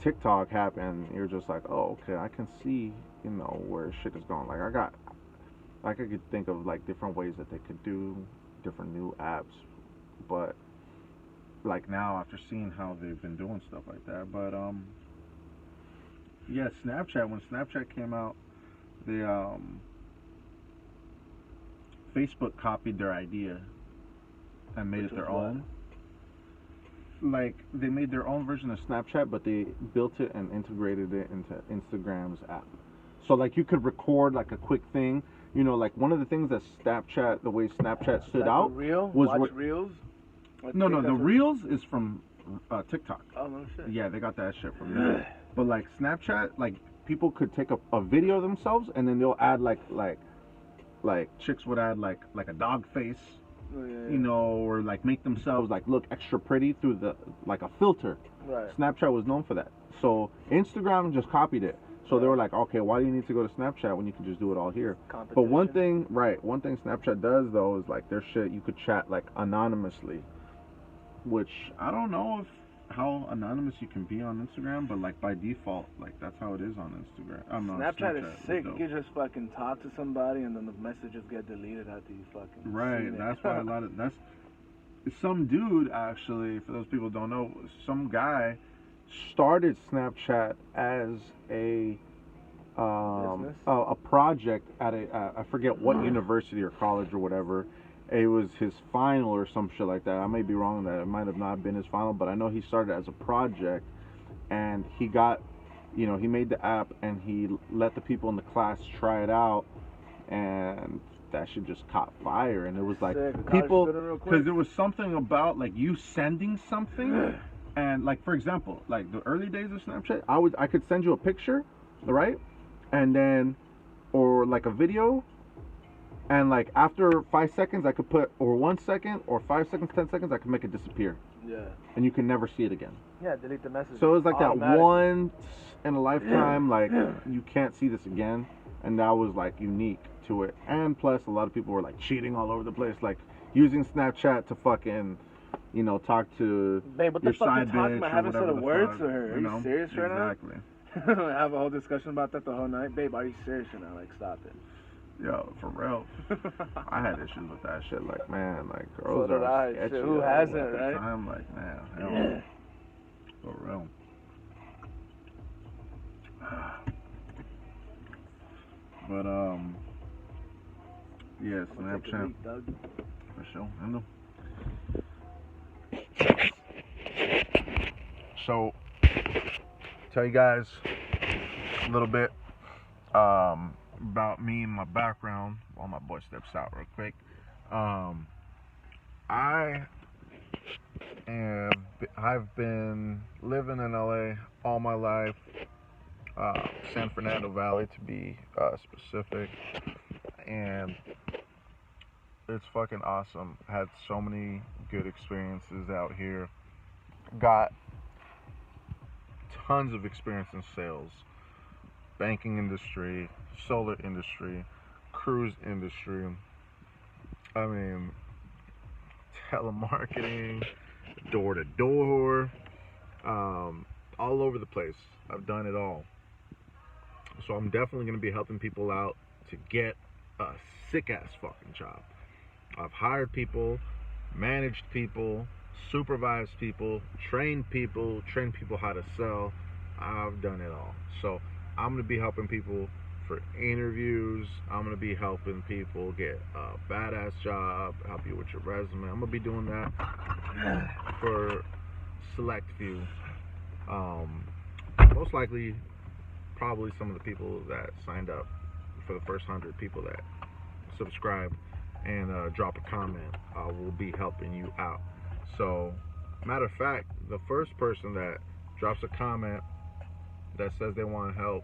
TikTok happen, you're just like, oh, okay, I can see, you know, where shit is going. I could think of like different ways that they could do different new apps, but like now after seeing how they've been doing stuff like that, but yeah, Snapchat. When Snapchat came out, they Facebook copied their idea and made Which it their was own. Like they made their own version of Snapchat, but they built it and integrated it into Instagram's app. So like you could record like a quick thing. You know, like one of the things that Snapchat, the way Snapchat stood like out a reel? was Watch what- reels? Like No, the TikTok? Reels is from TikTok. Oh, no shit. Yeah, they got that shit from there. But like Snapchat, like people could take a video of themselves and then they'll add like chicks would add like a dog face, Oh, yeah, you know, or like make themselves like look extra pretty through the like a filter. Right. Snapchat was known for that. So Instagram just copied it. So they were like, okay, why do you need to go to Snapchat when you can just do it all here? But one thing Snapchat does though is like their shit you could chat like anonymously, which I don't know if how anonymous you can be on Instagram, but like by default, like that's how it is on Instagram. Snapchat is sick. You dope. can just fucking talk to somebody and then the messages get deleted after you fucking Right, seen it. that's why a lot of that's some dude actually. For those people who don't know, some guy started Snapchat as a Business? a project at I forget what university or college or whatever. It was his final or some shit like that. I may be wrong that it might have not been his final, but I know he started as a project, and he got, you know, he made the app and he let the people in the class try it out, and that shit just caught fire. And it was like Sick. A college people, student real quick? because there was something about like you sending something, and like for example, like the early days of Snapchat, I could send you a picture, right, and then or like a video. And like after 5 seconds, I could put, or 1 second, or 5 seconds, 10 seconds, I could make it disappear, Yeah. and you can never see it again. Yeah, delete the message. So it was like that Automatically. once in a lifetime, like you can't see this again, and that was like unique to it. And plus, a lot of people were like cheating all over the place, like using Snapchat to fucking, you know, talk to Babe, what the your fuck side you talking bitch about? or I haven't said whatever a the word fuck, to her. Are you know? serious right now? Exactly. Have a whole discussion about that the whole night? Babe, are you serious right now? Like, stop it. Yo, for real. I had issues with that shit. Like, man, like So girls did are I. sketchy. Shit, who yo, hasn't, at the right? time, like, man, hell no. For real. But yeah, I'm gonna take a Snapchat leak, Doug. for sure. I know. So, tell you guys a little bit about me and my background while my boy steps out real quick. I've been living in LA all my life, San Fernando Valley to be specific, and it's fucking awesome. Had so many good experiences out here. Got tons of experience in sales, banking industry, solar industry, cruise industry. I mean, telemarketing, door to door, all over the place. I've done it all. So I'm definitely going to be helping people out to get a sick ass fucking job. I've hired people, managed people, supervised people, trained people how to sell. I've done it all. So I'm going to be helping people for interviews. I'm going to be helping people get a badass job, help you with your resume. I'm going to be doing that for select few. Most likely, probably some of the people that signed up for the first 100 people that subscribe and drop a comment, will be helping you out. So, matter of fact, the first person that drops a comment that says they want help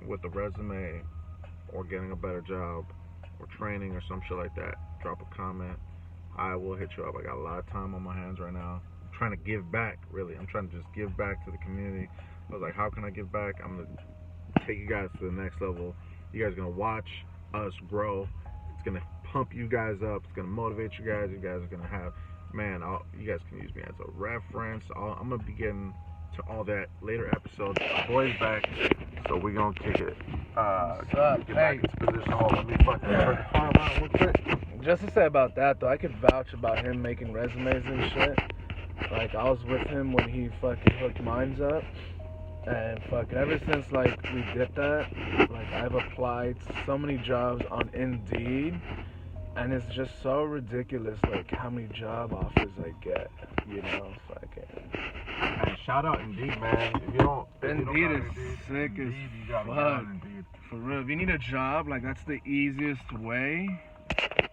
with the resume or getting a better job or training or some shit like that, drop a comment. I will hit you up. I got a lot of time on my hands right now. I'm trying to give back, really. I'm trying to just give back to the community. I was like, how can I give back? I'm going to take you guys to the next level. You guys are going to watch us grow. It's gonna pump you guys up. It's gonna motivate you guys. You guys are gonna have, man. You guys can use me as a reference. I'm gonna be getting to all that later episodes. My boy's back, so we're gonna kick it. Get back into position. Hold on, let me fucking turn the phone on real quick. Just to say about that though, I could vouch about him making resumes and shit. Like I was with him when he fucking hooked mines up, and fucking ever since like we did that, like I've applied to so many jobs on Indeed, and it's just so ridiculous like how many job offers I get, you know, fucking. Man, shout out Indeed, man. If you don't, Indeed is sick as fuck. For real, if you need a job, like that's the easiest way.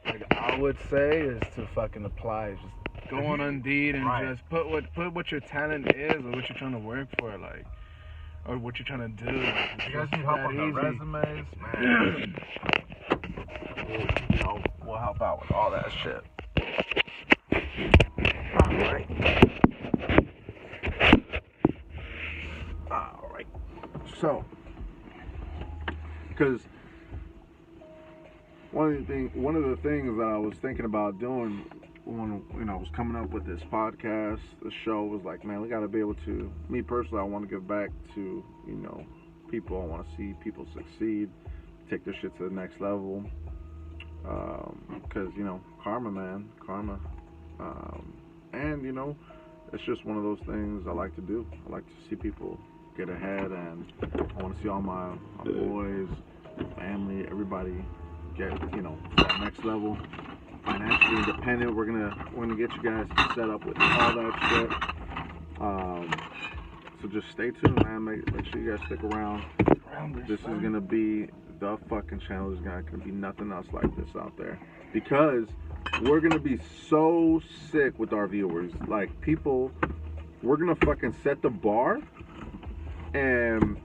Like I would say is to fucking apply. Just go on Indeed and just put what your talent is or what you're trying to work for, like, or what you're trying to do. Like, you guys need help on the resumes, man. We'll help out with all that shit. All right. So, because one of the things that I was thinking about doing when I was coming up with this podcast, the show, was like, man, we got to be able to. Me personally, I want to give back to people. I want to see people succeed, take their shit to the next level. Because karma, man, karma, and it's just one of those things I like to do. I like to see people get ahead, and I want to see all my boys, family, everybody get to that next level, financially independent. We're gonna get you guys set up with all that shit. So just stay tuned, man. Make sure you guys stick around. This is gonna be the fucking channel. There's not gonna be nothing else like this out there, because we're gonna be so sick with our viewers. Like, people, we're gonna fucking set the bar, and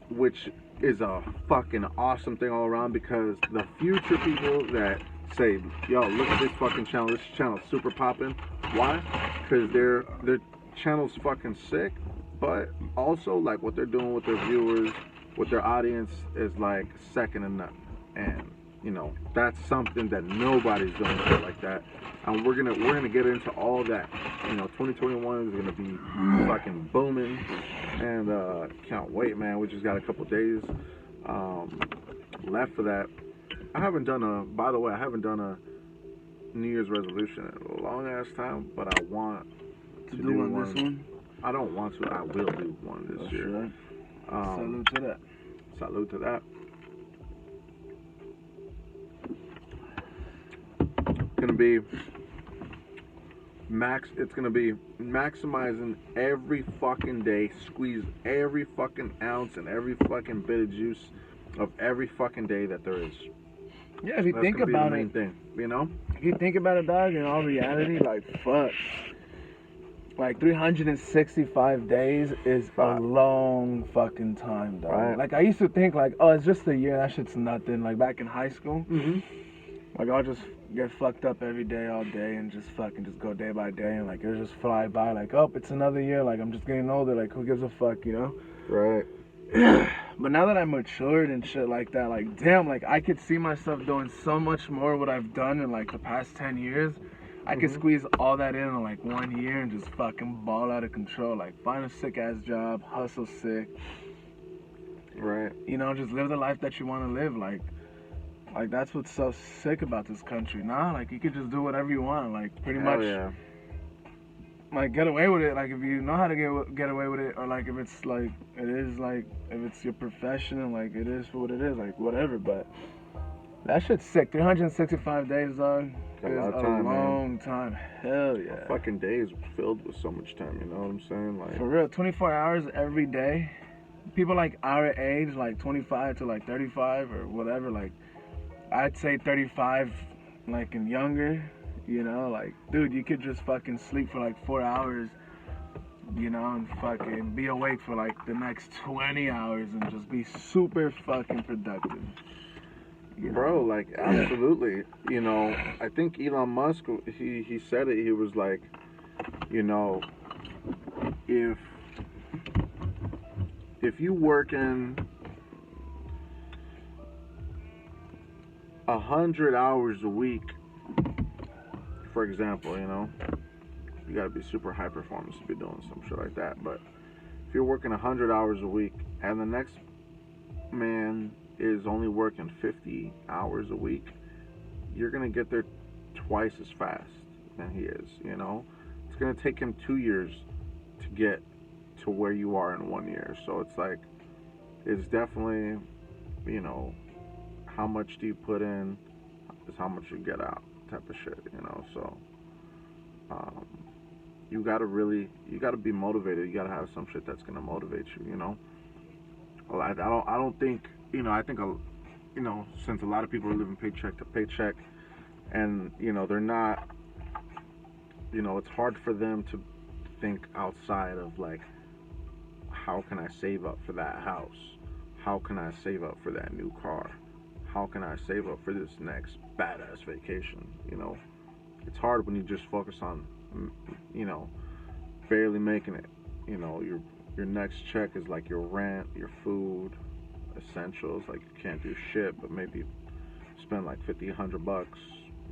which is a fucking awesome thing all around, because the future people that say, yo, look at this fucking channel, this channel's super popping. Why? Because their channel's fucking sick, but also like what they're doing with their viewers, with their audience, is like second to none. And that's something that nobody's doing shit like that. And we're gonna get into all that. 2021 is gonna be fucking booming, and can't wait, man. We just got a couple days left for that. I haven't done a New Year's resolution in a long ass time, but I want to do one. This one? I don't want to. I will do one this year. Right. Salute to that. Salute to that. It's gonna be maximizing every fucking day, squeeze every fucking ounce and every fucking bit of juice of every fucking day that there is. Yeah, if you think about it, thing, if you think about it, dog, in all reality, like, fuck, like 365 days is a long fucking time, dog. Right. Like, I used to think like, oh, it's just a year, that shit's nothing. Like back in high school, like I'll just get fucked up every day, all day, and just go day by day, and like it'll just fly by. Like, oh, it's another year. Like, I'm just getting older. Like, who gives a fuck, Right. But now that I'm matured and shit like that, like, damn, like I could see myself doing so much more what I've done in like the past 10 years. I could squeeze all that in like 1 year and just fucking ball out of control. Like, find a sick ass job, hustle sick. Right. Just live the life that you want to live. Like that's what's so sick about this country. Nah, like you could just do whatever you want. Like, pretty much. Yeah. Like, get away with it. Like, if you know how to get away with it, or like if it's like it is, like if it's your profession and like it is for what it is, like whatever. But that shit's sick. 365 days, dog. A lot of time, long time. Hell yeah. A fucking day is filled with so much time. You know what I'm saying? Like, for real, 24 hours every day. People like our age, like 25 to like 35 or whatever. Like, I'd say 35, like, and younger. Like, dude, you could just fucking sleep for like 4 hours, and fucking be awake for like the next 20 hours and just be super fucking productive. Bro, like, absolutely. I think Elon Musk, he said it. He was like, if you work in 100 hours a week, for example, you know, you gotta be super high performance to be doing some shit like that. But if you're working 100 hours a week and the next man is only working 50 hours a week, you're gonna get there twice as fast than he is, you know. It's gonna take him 2 years to get to where you are in 1 year. So it's like, it's definitely, you know, how much do you put in is how much you get out type of shit, you know. So you gotta be motivated. You gotta have some shit that's gonna motivate you, you know. Well, I don't think, you know, I think, you know, since a lot of people are living paycheck to paycheck, and, you know, they're not, you know, it's hard for them to think outside of, like, how can I save up for that house? How can I save up for that new car? How can I save up for this next badass vacation? You know, it's hard when you just focus on, you know, barely making it. You know, your next check is like your rent, your food, essentials. Like, you can't do shit, but maybe spend like 50, $100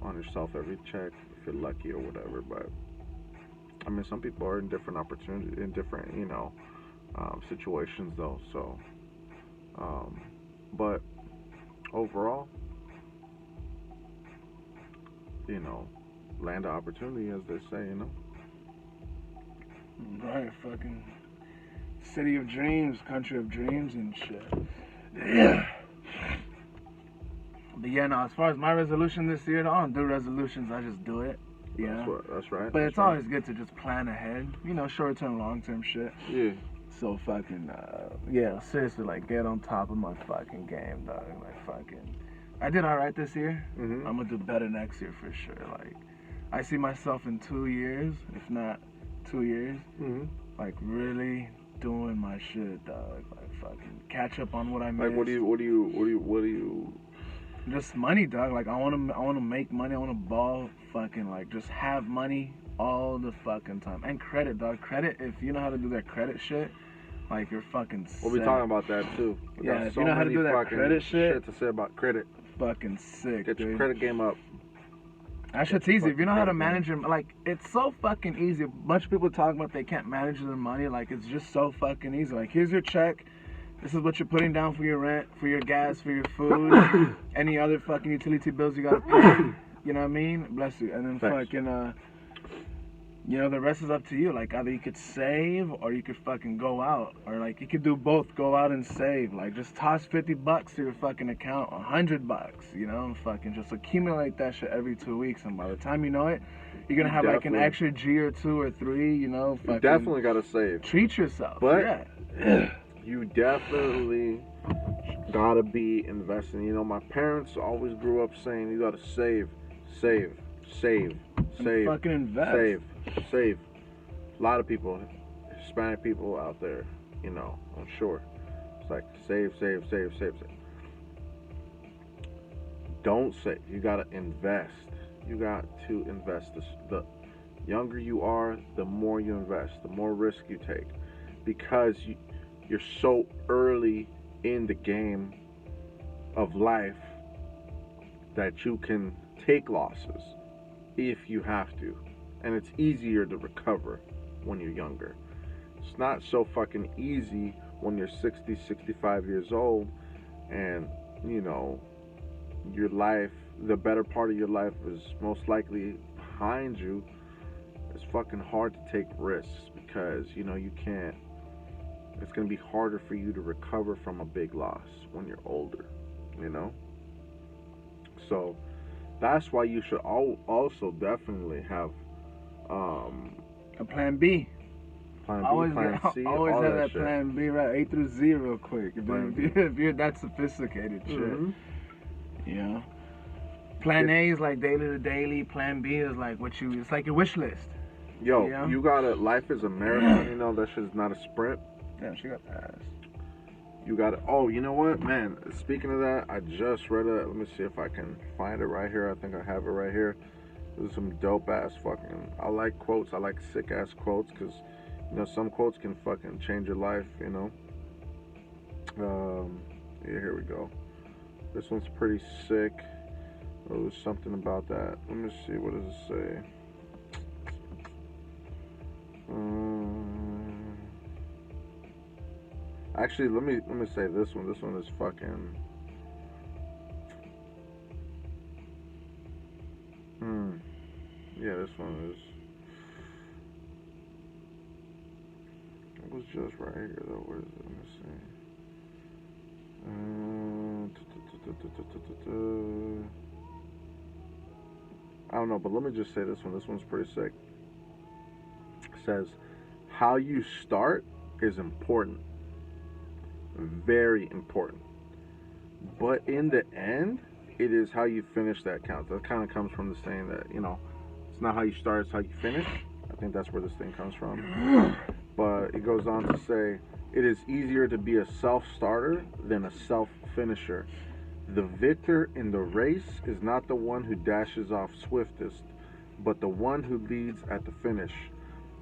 on yourself every check if you're lucky or whatever. But I mean, some people are in different opportunities, in different, you know, situations though. So, but overall, you know, land of opportunity, as they say, you know. Right, fucking city of dreams, country of dreams and shit. Yeah. But yeah, no, as far as my resolution this year, I don't do resolutions, I just do it. Yeah. That's right. But that's it's right. always good to just plan ahead, you know, short term, long term shit. Yeah. So fucking, yeah, seriously, like, get on top of my fucking game, dog. Like, fucking, I did alright this year. Mm-hmm. I'm gonna do better next year for sure. Like, I see myself in 2 years, if not 2 years, Mm-hmm. like, really doing my shit, dog. Like, fucking catch up on what I missed. Like, what do you? Just money, dog. Like, I wanna make money. I wanna ball, fucking, like, just have money all the fucking time. And credit, dog. Credit, if you know how to do that credit shit, like, you're fucking sick. We'll be talking about that too. We Yeah, got if so you know how to many do that fucking credit shit to say about credit. Fucking sick, Get dude. your credit game up. That shit's easy. If you know how to manage your, like, it's so fucking easy. A bunch of people talk about they can't manage their money. Like, it's just so fucking easy. Like, here's your check. This is what you're putting down for your rent, for your gas, for your food, any other fucking utility bills you gotta pay. You know what I mean? Bless you. And then Thanks. fucking, you know, the rest is up to you. Like, either you could save or you could fucking go out. Or, like, you could do both. Go out and save. Like, just toss $50 to your fucking account. $100, you know? And fucking just accumulate that shit every 2 weeks. And by the time you know it, you're gonna have, like, an extra G or 2 or 3, you know? Fucking You definitely gotta save. treat yourself. But yeah. you definitely gotta be investing. You know, my parents always grew up saying you gotta save. And fucking invest. Save. A lot of people, Hispanic people out there, you know, I'm sure. It's like save. Don't save. You gotta invest. You got to invest. The younger you are, the more you invest, the more risk you take, because you're so early in the game of life that you can take losses if you have to, and it's easier to recover when you're younger. It's not so fucking easy when you're 60, 65 years old, and, you know, your life, the better part of your life is most likely behind you. It's fucking hard to take risks because, you know, you can't, it's going to be harder for you to recover from a big loss when you're older, you know? So that's why you should also definitely have A plan B. plan B, Always plan C, always all have that that shit. plan B, right? A through Z real quick. Plan B. If you're that sophisticated shit. Mhm. You know? Plan A is like daily to daily. Plan B is like it's like your wish list. Yo, Yeah. you gotta, life is a marathon, you know, that shit is not a sprint. Damn, she got passed. You gotta, oh, you know what, man, speaking of that, I just read it, let me see if I can find it right here, I think I have it right here. This is some dope ass fucking, I like quotes, I like sick ass quotes, because, you know, some quotes can fucking change your life, you know. Yeah, here we go. This one's pretty sick. Or was something about that. Let me see. What does it say? Actually, let me say this one. This one is fucking. Yeah, this one is. It was just right here though. Where is it? Let me see. I don't know, but let me just say this one. This one's pretty sick. It says, how you start is important. Very important. But in the end, it is how you finish that counts. That kind of comes from the saying that, you know, it's not how you start, it's how you finish. I think that's where this thing comes from. But it goes on to say, it is easier to be a self-starter than a self-finisher. The victor in the race is not the one who dashes off swiftest, but the one who leads at the finish.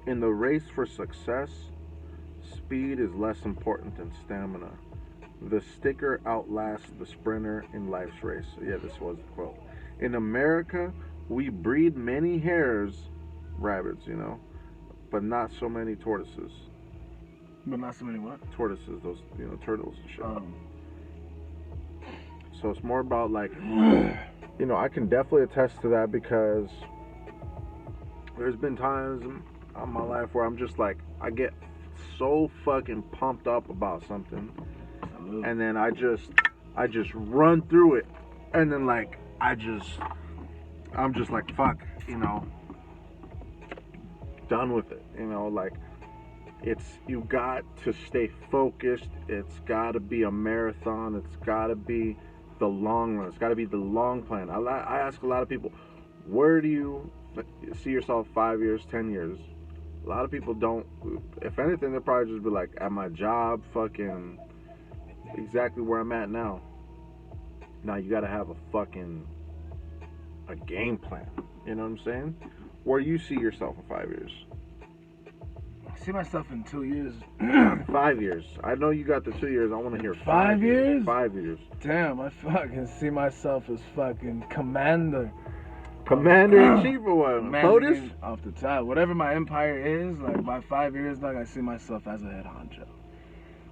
In the race for success, speed is less important than stamina. The sticker outlasts the sprinter in life's race. Yeah, this was the quote. In America, we breed many hares, rabbits, you know, but not so many tortoises. But not so many what? Tortoises, those, you know, turtles and shit. So it's more about like, you know, I can definitely attest to that because there's been times in my life where I'm just like, I get so fucking pumped up about something, and then I just run through it, and then like I'm just like, fuck, you know, done with it, you know, like you got to stay focused. It's got to be a marathon. It's got to be the long run. It's got to be the long plan. I ask a lot of people, where do you see yourself 5 years, 10 years? A lot of people don't. If anything, they'll probably just be like, at my job, fucking exactly where I'm at now. Now you got to have a game plan. You know what I'm saying? Where you see yourself in 5 years? I see myself in 2 years. 5 years. I know you got the 2 years. I want to hear 5 years. 5 years. Damn, I fucking see myself as fucking commander. Commander-in-chief or what? POTUS? Off the top. Whatever my empire is, like by 5 years, like I see myself as a head honcho.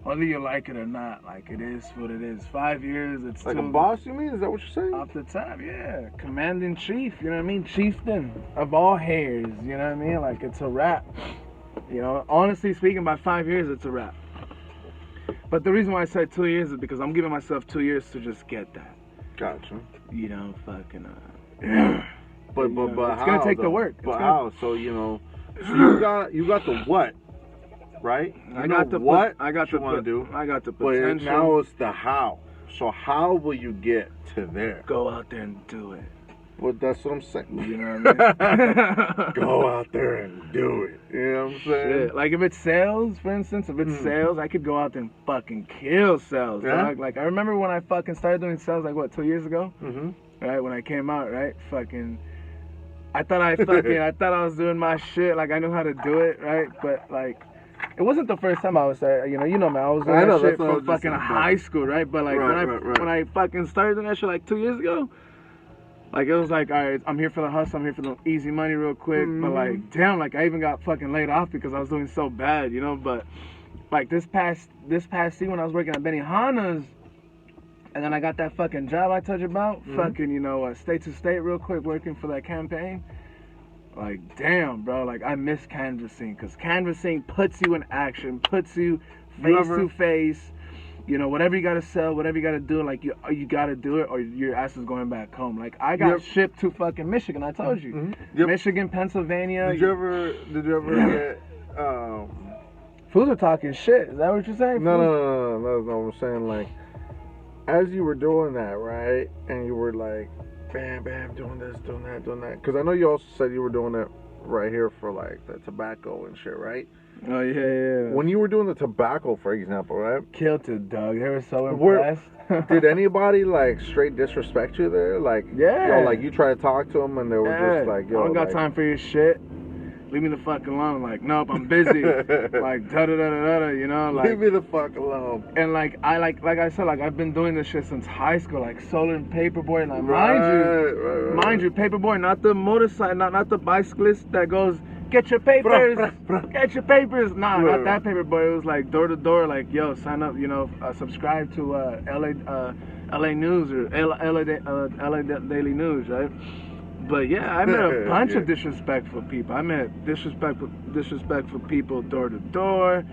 Whether you like it or not, like it is what it is. 5 years, it's like a boss, you mean? Is that what you're saying? Off the top, yeah. Commanding chief, you know what I mean? Chieftain of all hairs, you know what I mean? Like it's a wrap. You know, honestly speaking, by 5 years, it's a wrap. But the reason why I said 2 years is because I'm giving myself 2 years to just get that. Gotcha. You know, fucking. But you know, but it's how? gonna take though? the work. But how? So you know, so you got the what, right? I got the what. I got you the want to do. I got the But potential. now it's the how. So how will you get to there? Go out there and do it. Well, that's what I'm saying. You know what I mean? Go out there and do it. You know what I'm saying? Shit. Like if it's sales, for instance, if it's sales, I could go out there and fucking kill sales, dog. Like I remember when I fucking started doing sales, like what, 2 years ago? Mm-hmm. Right, when I came out, right? Fucking I thought I was doing my shit, like I knew how to do it, right? But like it wasn't the first time I was there, you know, man, I was doing that shit from fucking high school, right? But like when I fucking started doing that shit like 2 years ago, like it was like, all right, I'm here for the hustle, I'm here for the easy money real quick. But like, damn, like I even got fucking laid off because I was doing so bad, you know. But like this past season when I was working at Benihana's, and then I got that fucking job I told you about, fucking, you know, state to state real quick, working for that campaign. Like, damn, bro, like I miss canvassing, because canvassing puts you in action, puts you face to face. You know, whatever you gotta sell, whatever you gotta do, like you gotta do it, or your ass is going back home. Like I got shipped to fucking Michigan. I told you, Michigan, Pennsylvania. Did you ever get? Fools are talking shit. Is that what you're saying? No. I'm saying like, as you were doing that, right, and you were like, bam, doing this, doing that, doing that. Because I know you also said you were doing it right here for like the tobacco and shit, right? Oh, yeah. When you were doing the tobacco, for example, right? Killed it, dog. They were so impressed. Did anybody, like, straight disrespect you there? Like, yeah. Yo, like, you try to talk to them, and they were just like, yo. I don't got time for your shit. leave me the fuck alone. Like, nope, I'm busy. Like, da-da-da-da-da, you know? Like, Leave me the fuck alone. and like I said, like I've been doing this shit since high school, like solar and paperboard. Like Right. mind you, paperboard, not the motorcycle, not the bicyclist that goes, get your papers, get your papers. Nah, Right. not that paperboard. It was like door to door, like yo, sign up, you know, subscribe to LA News or LA Daily News, right? But yeah, I met a bunch of disrespectful people. I met disrespectful people door to door.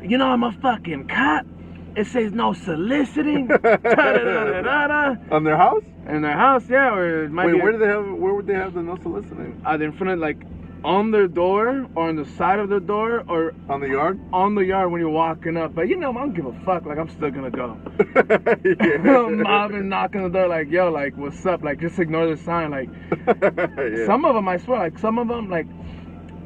You know, I'm a fucking cop. It says no soliciting. On their house? In their house, yeah. Or it might Wait, be where would they have the no soliciting? either in front of, like, on their door or on the side of the door or On the yard? on the yard when you're walking up. But you know, I don't give a fuck. Like, I'm still gonna go. Yeah. Mobbing, knocking on the door, like, yo, like, what's up? Like, just ignore the sign. Like, Yeah. some of them, I swear, like, some of them, like,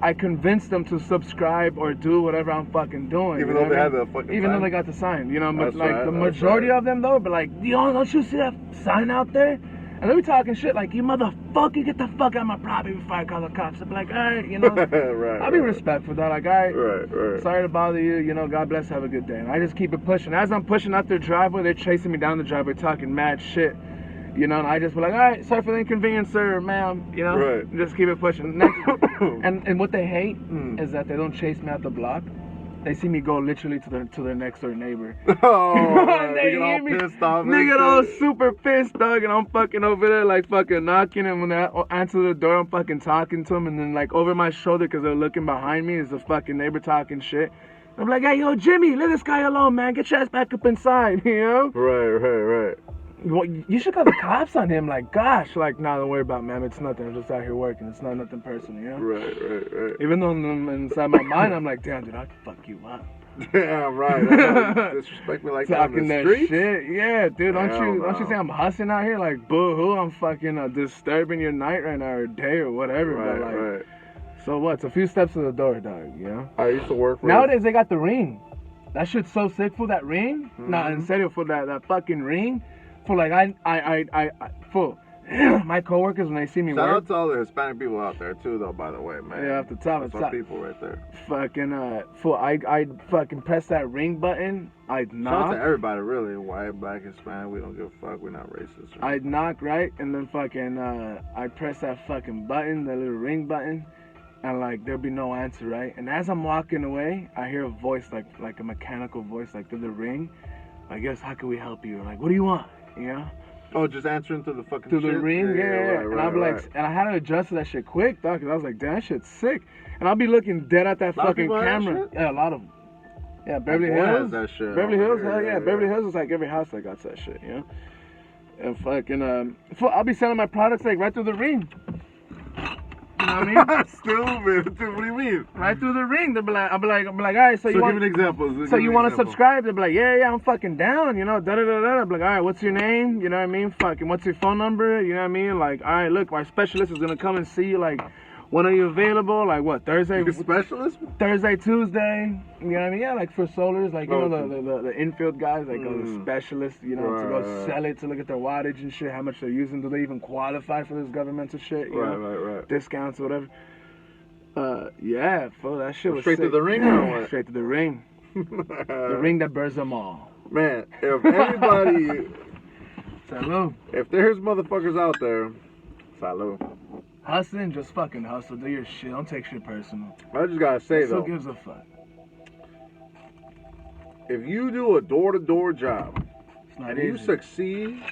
I convinced them to subscribe or do whatever I'm fucking doing. Even you know though they what I had mean? the fucking Even sign? though they got the sign, you know, but That's like right, the that's majority right. of them though, but like, yo, don't you see that sign out there? And they be talking shit like, you motherfucker, get the fuck out of my property before I call the cops. I'll be like, alright, you know, Right. I'll be respectful though, like, alright, Right. sorry to bother you, you know, God bless, have a good day. And I just keep it pushing. As I'm pushing out their driveway, they're chasing me down the driveway talking mad shit. You know, and I just be like, alright, sorry for the inconvenience, sir, ma'am, you know, Right. just keep it pushing. Next, and what they hate Mm. is that they don't chase me out the block. They see me go literally to their next door neighbor. Oh, man, They they get hear all me. pissed off. They and get all shit. super pissed, dog, and I'm fucking over there, like, fucking knocking, and when they answer the door, I'm fucking talking to them, and then, like, over my shoulder, because they're looking behind me, is the fucking neighbor talking shit. I'm like, hey, yo, Jimmy, leave this guy alone, man. Get your ass back up inside, you know? Right. Well, you should call the cops on him, like, gosh. Like, nah, don't worry about it, man. It's nothing. I'm just out here working. It's not nothing personal, you know? Right. Even though inside my mind, I'm like, damn, dude, I'll fuck you up. Damn right. I know you disrespect me like that on Talking the that street. shit, yeah, dude. Don't Hell you no. say I'm hustling out here? Like, boo-hoo, I'm fucking disturbing your night right now, or day, or whatever. But like, Right. so what? It's a few steps to the door, dog. You know. I used to work for Nowadays they got the ring. That shit's so sick for that ring. Mm-hmm. Nah, in serio, for that fucking ring. For like for my coworkers when they see me Shout work. out to all the Hispanic people out there too, though. By the way, man. Yeah, off the top, That's it's our top. people right there. Fucking I fucking press that ring button. I'd Shout out knock. to everybody, really. White, black, Hispanic. We don't give a fuck. We're not racist. I'd knock, right, and then fucking I press that fucking button, that little ring button, and like there'd be no answer, right? And as I'm walking away, I hear a voice like a mechanical voice, like through the ring. I guess, how can we help you? Like, what do you want? You know? Oh, just answering to the fucking Through the shit? ring, yeah. Right, And I'll be like, and I had to adjust to that shit quick, dog, because I was like, damn, that shit's sick. And I'll be looking dead at that A lot of fucking people have that camera. shit? Yeah, a lot of them. Yeah, Beverly boy has Hills. that shit Beverly over Hills, here, hell yeah. yeah. Beverly Hills is like every house that got that shit, you know? And fucking, I'll be selling my products like right through the ring. You know what I mean? Stupid. Dude, what do you mean? Right through the ring. They'll be like, I'll be like, all right, so you So want give an example. So you want to subscribe? They'll be like, yeah, I'm fucking down, you know, da-da-da-da. I'll be like, all right, what's your name? You know what I mean? Fucking, what's your phone number? You know what I mean? Like, all right, look, our specialist is going to come and see you, like, when are you available? Like, what, Thursday? You're a specialist? Thursday, Tuesday, you know what I mean? Yeah, like for solars, like, you know, Okay. the infield guys, like the specialists, you know, to go Right. sell it, to look at their wattage and shit, how much they're using. Do they even qualify for this governmental shit? You know? Right. Discounts or whatever. Yeah, fool, that shit was Straight to sick. the ring or what? Straight to the ring. The ring that burns them all. Man, if anybody, Salud. if there's motherfuckers out there, salud. Hustling, just fucking hustle. Do your shit. Don't take shit personal. I just gotta say Who though, gives a fuck? if you do a door-to-door job It's not and you easy. succeed,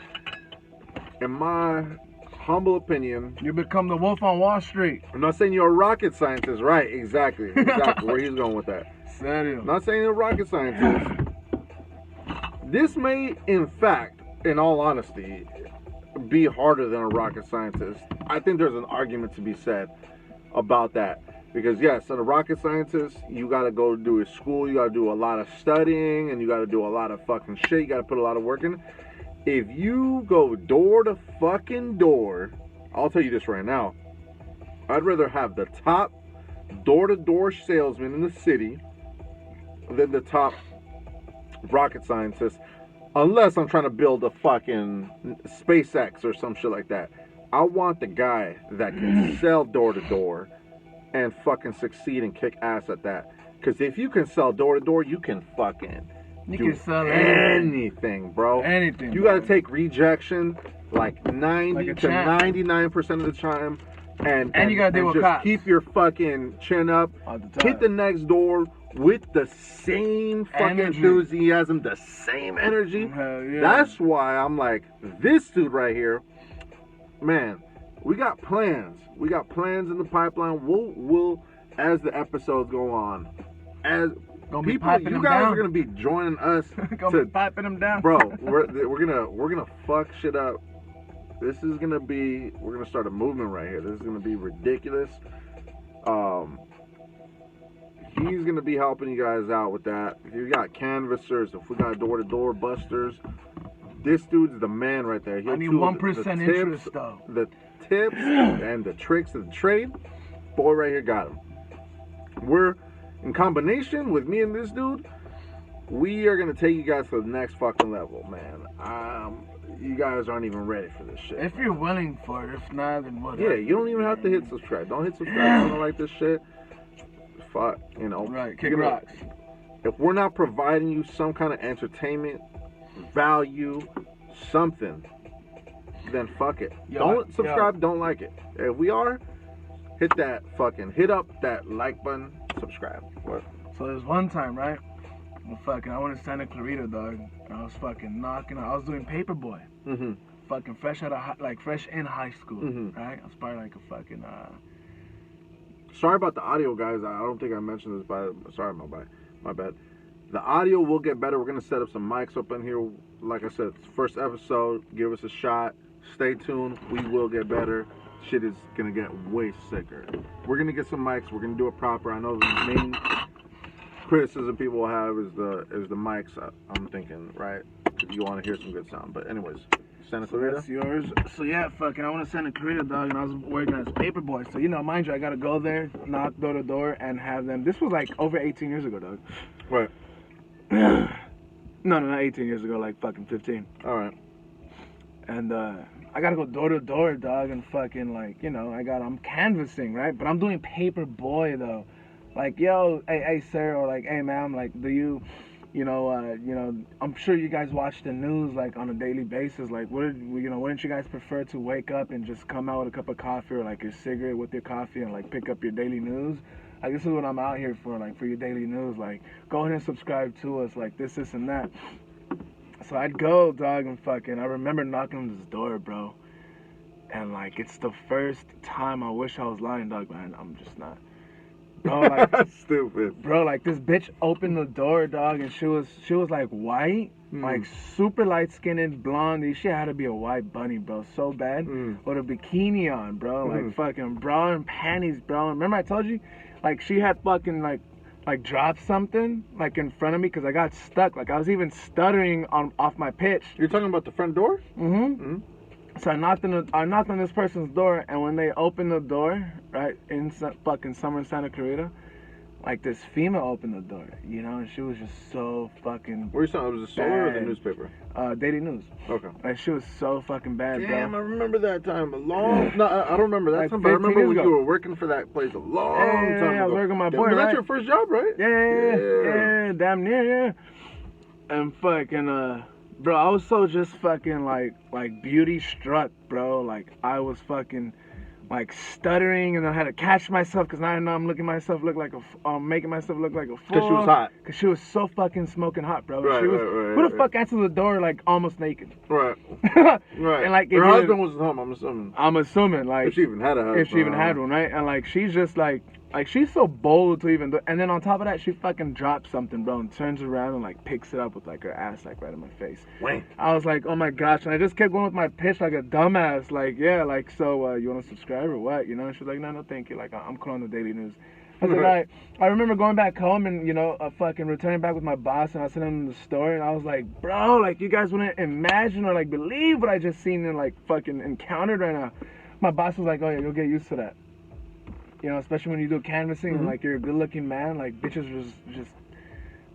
in my humble opinion, You become the wolf on Wall Street. I'm not saying you're a rocket scientist, right? Exactly where he's going with that. Serio. I'm not saying you're a rocket scientist. This may, in fact, in all honesty, be harder than a rocket scientist. I think there's an argument to be said about that. Because yes, as a rocket scientist, you gotta go do a school, you gotta do a lot of studying, and you gotta do a lot of fucking shit, you gotta put a lot of work in. If you go door to fucking door, I'll tell you this right now, I'd rather have the top door-to-door salesman in the city than the top rocket scientist, unless I'm trying to build a fucking SpaceX or some shit like that. I want the guy that can sell door to door and fucking succeed and kick ass at that. Because if you can sell door to door, you can fucking You do can sell anything, bro. Anything. You bro. got to take rejection like 90 to 99% of the time. And you gotta deal with just cops. keep your fucking chin up. All the time. Hit the next door with the same fucking enthusiasm, the same energy. Hell yeah. That's why I'm like, this dude right here, man, we got plans. We got plans in the pipeline. We'll as the episodes go on, as Gonna be people, piping you them guys down. are gonna be joining us Gonna be piping them down, bro. We're gonna fuck shit up. This is gonna be. We're gonna start a movement right here. This is gonna be ridiculous. He's gonna be helping you guys out with that. If you got canvassers, if we got door-to-door busters, this dude's the man right there. I need 1% interest though. The tips and the tricks of the trade, boy, right here got him. We're in combination with me and this dude. We are gonna take you guys to the next fucking level, man. You guys aren't even ready for this shit. If you're willing for it, if not, then whatever. Yeah, you don't even have to hit subscribe. Don't hit subscribe if you don't like this shit. Fuck, you know. Right, kick rocks. If we're not providing you some kind of entertainment, value, something, then fuck it. Don't subscribe, don't like it. If we are, hit up that like button, subscribe. What? So there's one time, right? Well, I went to Santa Clarita, dog. And I was fucking knocking. I was doing Paperboy. Mm-hmm. Fucking fresh in high school, right? I was probably like a fucking. Sorry about the audio, guys. I don't think I mentioned this, but sorry, my bad. The audio will get better. We're gonna set up some mics up in here. Like I said, first episode. Give us a shot. Stay tuned. We will get better. Shit is gonna get way sicker. We're gonna get some mics. We're gonna do it proper. I know the main criticism people will have is the mics. I'm thinking, right? Because you want to hear some good sound. But anyways, Santa Clarita. That's yours. So yeah, I went to Santa Clarita, dog, and I was working as Paperboy. So mind you, I gotta go there, knock door to door, and have them. This was like over 18 years ago, dog. Right. No, not 18 years ago, like fucking 15. All right. And I gotta go door to door, dog, and fucking I'm canvassing, right? But I'm doing Paperboy though. Like, yo, hey, sir, or like, hey, ma'am, like, do you, I'm sure you guys watch the news, like, on a daily basis. Like, wouldn't you guys prefer to wake up and just come out with a cup of coffee or, like, your cigarette with your coffee and, like, pick up your daily news? Like, this is what I'm out here for, like, for your daily news. Like, go ahead and subscribe to us, like, this, and that. So I'd go, dog, and fucking, I remember knocking on this door, bro. And, like, it's the first time I wish I was lying, dog, man. I'm just not. Bro, like, that's stupid. Bro, like, this bitch opened the door, dog, and she was like white, like super light skinned, blonde. She had to be a white bunny, bro, so bad. With a bikini on, bro, like fucking bra and panties, bro. Remember I told you, like, she had fucking like dropped something like in front of me because I got stuck. Like, I was even stuttering off my pitch. You're talking about the front door? So I knocked on this person's door, and when they opened the door, right, in fucking summer in Santa Clarita, like, this female opened the door, and she was just so fucking. Where you saw it? Was the Solar or the newspaper? Daily News. Okay. Like, she was so fucking bad, bro. Damn, I remember that time. No, I don't remember that like time, but I remember when ago. you were working for that place a long time ago. I was working with my boy, That's right? your first job, right? Yeah, damn near, yeah. And fucking, bro, I was so just fucking like beauty struck, bro. Like, I was fucking like stuttering, and I had to catch myself because now I know I'm making myself look like a fool. Because she was hot. Because she was so fucking smoking hot, bro. Right, she was. right, Who the fuck answered the door like almost naked? Right. And like her husband was home, I'm assuming. I'm assuming, like, if she even had a husband. If she even had one, right? And like, she's just like she's so bold to even do. And then on top of that, she fucking drops something, bro, and turns around and like picks it up with like her ass like right in my face. Wait. I was like, oh my gosh, and I just kept going with my pitch like a dumbass, like, yeah, like, so you want to subscribe or what? And she's like, no, thank you. Like, I'm calling the Daily News. I was like, all right. I remember going back home and fucking returning back with my boss, and I sent him in the store, and I was like, bro, like, you guys wouldn't imagine or like believe what I just seen and like fucking encountered right now. My boss was like, oh yeah, you'll get used to that. Especially when you do canvassing and like you're a good-looking man, like bitches just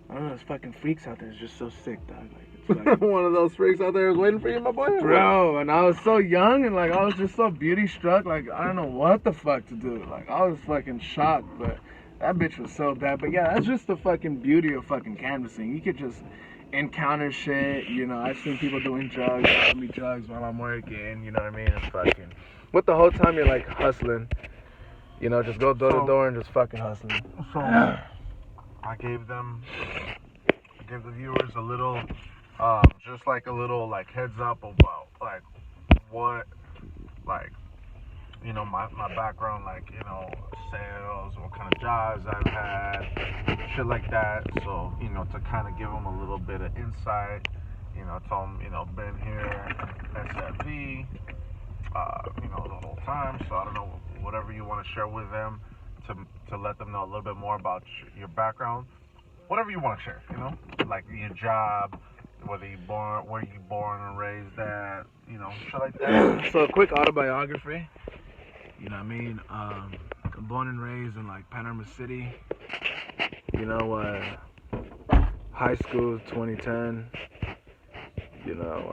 I don't know, there's fucking freaks out there. It's just so sick, dog. Like, it's Like, One of those freaks out there is waiting for you, my boy. bro, and I was so young and like I was just so beauty struck, like I don't know what the fuck to do. Like I was fucking shocked, but that bitch was so bad. But yeah, that's just the fucking beauty of fucking canvassing. You could just encounter shit, you know. I've seen people doing drugs, me drugs while I'm working, you know what I mean? It's fucking. But the whole time you're like hustling, you know, just go door to door and just fucking hustling. So I gave the viewers a little, just like a little like heads up about like what, like, you know, my background, like, you know, sales, what kind of jobs I've had, shit like that. So, you know, to kind of give them a little bit of insight, you know, tell them, you know, been here at SFV, you know, the whole time. So I don't know, whatever you want to share with them to let them know a little bit more about your background. Whatever you want to share, you know, like your job, where you born and raised at, you know, shit like that. So a quick autobiography. You know what I mean? I'm born and raised in like Panama City. You know, high school 2010. You know,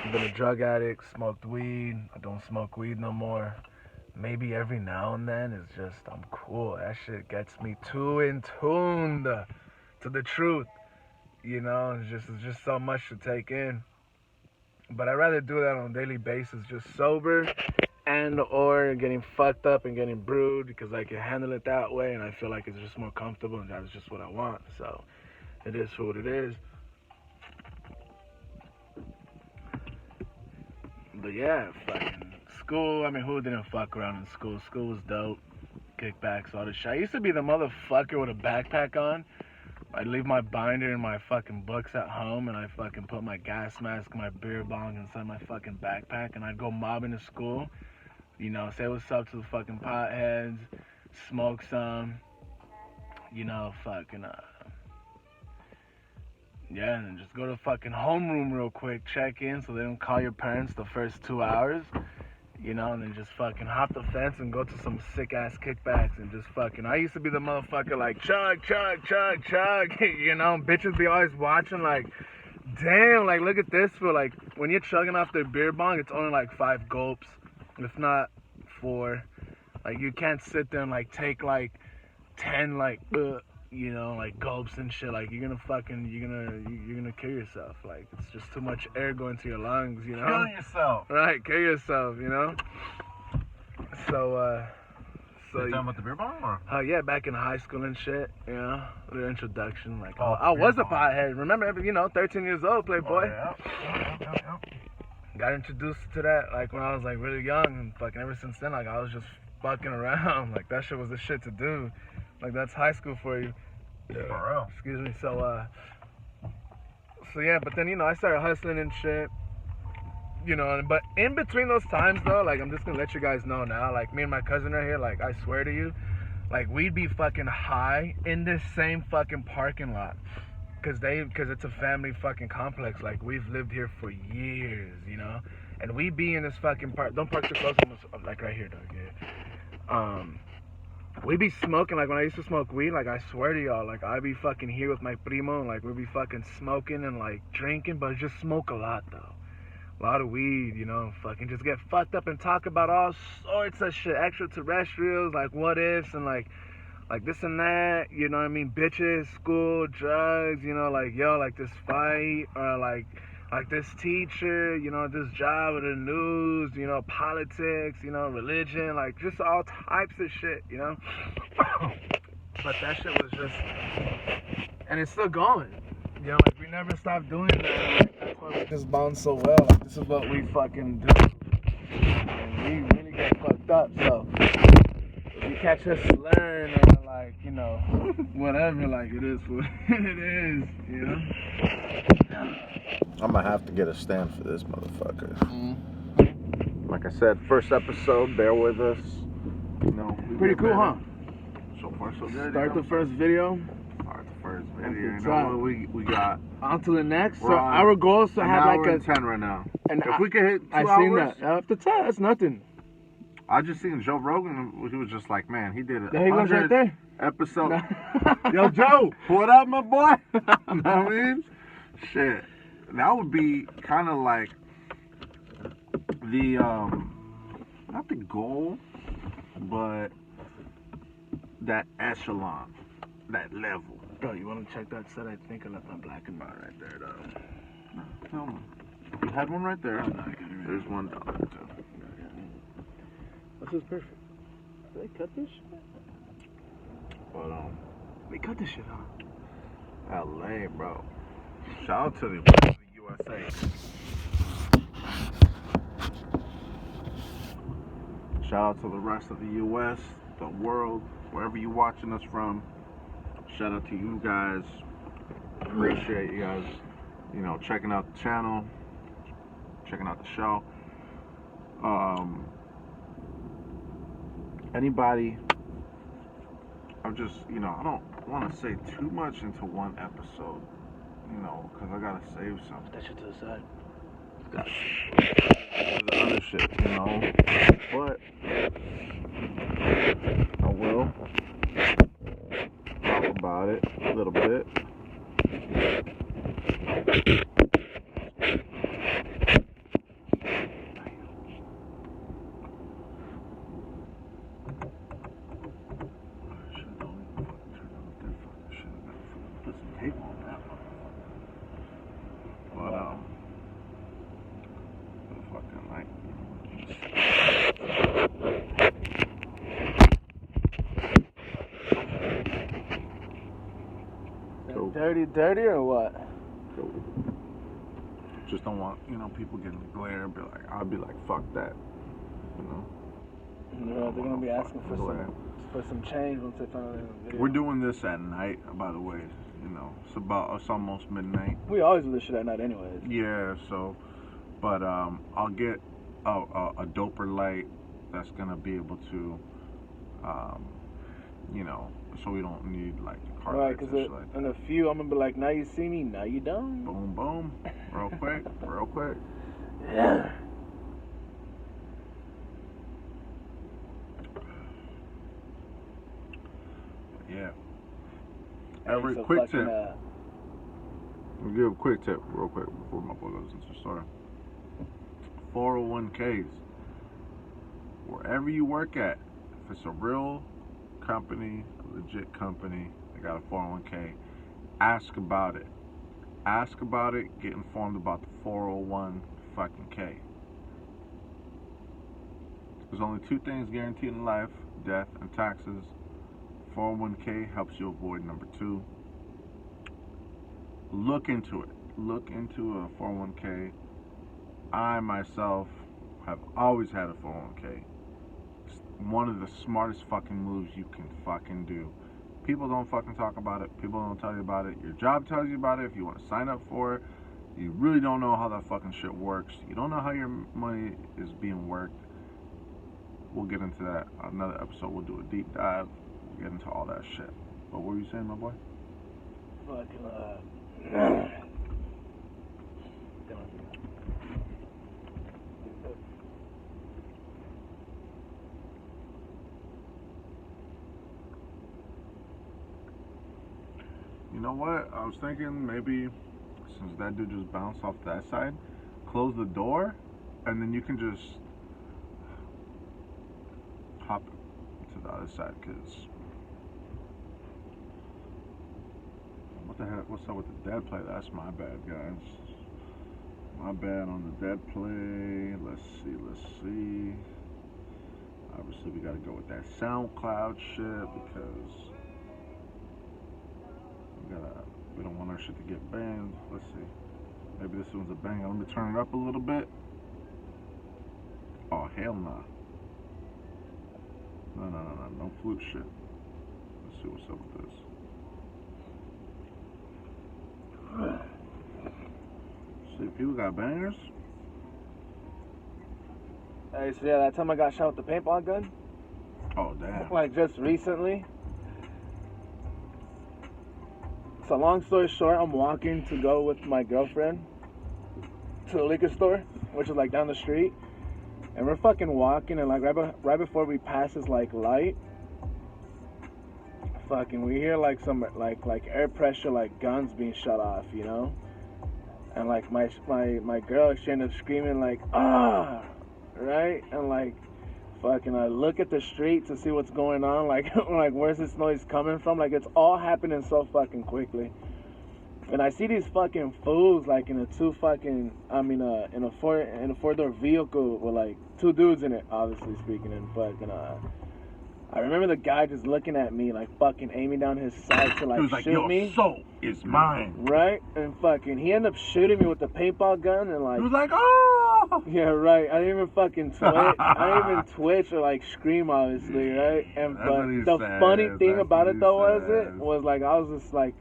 I've been a drug addict, smoked weed. I don't smoke weed no more. Maybe every now and then. It's just I'm cool. That shit gets me too in tuned to the truth. You know, it's just so much to take in. But I'd rather do that on a daily basis, just sober and or getting fucked up and getting brewed, because I can handle it that way and I feel like it's just more comfortable and that's just what I want. So it is for what it is. But yeah, fucking school. I mean, who didn't fuck around in school? School was dope. Kickbacks, all the shit. I used to be the motherfucker with a backpack on. I'd leave my binder and my fucking books at home, and I fucking put my gas mask, my beer bong inside my fucking backpack, and I'd go mobbing to school. You know, say what's up to the fucking potheads, smoke some, you know, fucking, yeah, and then just go to fucking homeroom real quick, check in so they don't call your parents the first 2 hours, you know, and then just fucking hop the fence and go to some sick-ass kickbacks and just fucking, I used to be the motherfucker like, chug, chug, chug, chug, you know, bitches be always watching like, damn, like, look at this for like, when you're chugging off their beer bong, it's only like 5 gulps. If not 4, like you can't sit there and like take like 10 like you know, like gulps and shit. Like you're gonna kill yourself. Like it's just too much air going to your lungs, you know. Kill yourself. Right, kill yourself, you know. So you talking about the beer bong or? yeah, back in high school and shit, you know, the introduction. Like Oh, I was a bong. pothead. Remember, you know, 13 years old, playboy. Oh, yeah. Got introduced to that like when I was like really young, and fucking ever since then, like I was just fucking around. Like that shit was the shit to do. Like that's high school for you. For real. Excuse me. So yeah, but then, you know, I started hustling and shit. You know, but in between those times though, like I'm just gonna let you guys know now, like me and my cousin right here, like I swear to you, like we'd be fucking high in this same fucking parking lot. Cause it's a family fucking complex. Like we've lived here for years, you know, and we be in this fucking park. Don't park too close, like right here, dog. Yeah. We be smoking like when I used to smoke weed. Like I swear to y'all, like I be fucking here with my primo, and like we be fucking smoking and like drinking, but just smoke a lot though. A lot of weed, you know, fucking just get fucked up and talk about all sorts of shit, extraterrestrials, like what ifs and like this and that, you know what I mean, bitches, school, drugs, you know, like, yo, like this fight, or like this teacher, you know, this job, or the news, you know, politics, you know, religion, like just all types of shit, you know. But that shit was just, and it's still going, you know, like we never stopped doing that. Like, that's why we just bond so well. Like this is what we fucking do, and we really get fucked up. So if you catch us slurring or like, you know, whatever, like it is what it is, you know. I'm gonna have to get a stand for this motherfucker. Like I said, first episode, bear with us. You know, Pretty cool, huh? So far, so good. Start the first video. Start the first video. At the You top. know what we got? On to the next. We're So on our goal is to an have hour like a. and 10 right now. And If we could hit 2 I hours, seen that. Up the top, that's nothing. I just seen Joe Rogan. He was just like, man, he did it. There he goes right there. Episode. Yo, Joe, what up, my boy? You know what I mean? Shit. that would be kind of like the not the goal, but that echelon, that level. Bro, you want to check that set? I think I left my black and white right there, though. No, you had one right there. Oh, no, I got it right. There's one down there too. This is perfect. Did they cut this shit? But We cut this shit off. LA, bro. Shout out to the rest of the USA. Shout out to the rest of the US, the world, wherever you watching us from. Shout out to you guys. Appreciate you guys, checking out the channel, checking out the show. Anybody, I'm just, I don't want to say too much into one episode, because I gotta save some. Put that shit to the side. The other shit, but I will talk about it a little bit. Put some tape on that one. But fucking like. Cool. Dirty or what? Cool. Just don't want, people getting the glare and I'll be like, fuck that. They're gonna be asking for some change once they find out in the video. We're doing this at night, by the way. It's almost midnight. We always do this shit at night anyways. Yeah, so, but I'll get a doper light that's gonna be able to, so we don't need like the car Right, lights and shit like that. in a few, I'm gonna be like, now you see me, now you don't. Boom, boom, real quick. Yeah. Yeah. So Quick fucking, tip. We'll give a quick tip real quick before my boy goes into the story. 401ks. Wherever you work at, if it's a real company, legit company, they got a 401k, ask about it. Ask about it, get informed about the 401 fucking K. There's only two things guaranteed in life, death and taxes. 401k helps you avoid number two. Look into it. Look into a 401k. I myself have always had a 401k. It's one of the smartest fucking moves you can fucking do. People don't fucking talk about it. People don't tell you about it. Your job tells you about it if you want to sign up for it. You really don't know how that fucking shit works. You don't know how your money is being worked. We'll get into that. Another episode, we'll do a deep dive. We'll get into all that shit. But what were you saying, my boy? Fucking, You know what? I was thinking maybe since that dude just bounced off that side, close the door, and then you can just hop to the other side. Cause what the heck? What's up with the dead play? That's my bad, guys. My bad on the dead play. Let's see. Obviously, we gotta go with that SoundCloud shit because we don't want our shit to get banned. Let's see. Maybe this one's a banger. Let me turn it up a little bit. Oh, hell nah. No flute shit. Let's see what's up with this. See, people got bangers. Hey, so yeah, that time I got shot with the paintball gun, Oh, damn. like just recently. So long story short, I'm walking to go with my girlfriend to the liquor store, which is like down the street, and we're fucking walking, and like right before we pass this like light, fucking we hear like some like air pressure, like guns being shut off, and like my girl, she ended up screaming like, ah, right, and like. Fucking, I look at the street to see what's going on. Like, like where's this noise coming from? Like, it's all happening so fucking quickly. And I see these fucking fools like in a in a four-door vehicle with like two dudes in it, obviously speaking. And fucking, I remember the guy just looking at me like fucking aiming down his sight to like, he was like, shoot your me. soul is mine. Right? And fucking, he ended up shooting me with the paintball gun and like. He was like, oh. Yeah, right. I didn't even fucking twitch. I didn't even twitch or like scream, obviously, right? And but the funny thing about it though was like I was just like,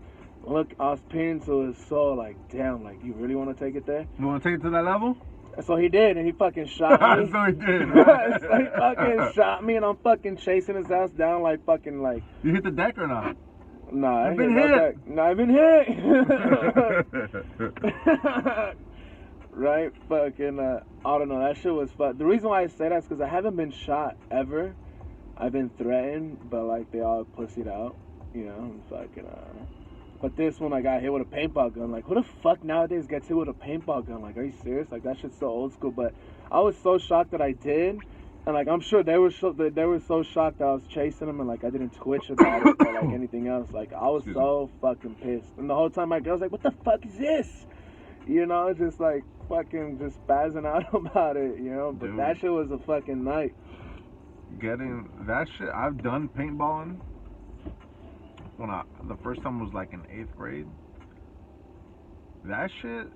look, I was peering to his soul, like, damn, like you really want to take it there? You want to take it to that level? So he did, and he fucking shot me. So he did. So he fucking shot me, and I'm fucking chasing his ass down like fucking like. You hit the deck or not? Nah, I've been hit. No, I've been hit. Right? Fucking, I don't know. That shit was fun. The reason why I say that is because I haven't been shot ever. I've been threatened, but like they all pussied out, you know. And fucking, but this one I got hit with a paintball gun. Like, who the fuck nowadays gets hit with a paintball gun? Like, are you serious? Like, that shit's so old school. But I was so shocked that I did. And like I'm sure they were so shocked that I was chasing them and like I didn't twitch about it or like anything else. Like I was so fucking pissed. And the whole time my girl's like, "What the fuck is this?" You know, just like fucking just spazzing out about it. You know, but that shit was a fucking night. Getting that shit, I've done paintballing. When the first time was like in 8th grade. That shit.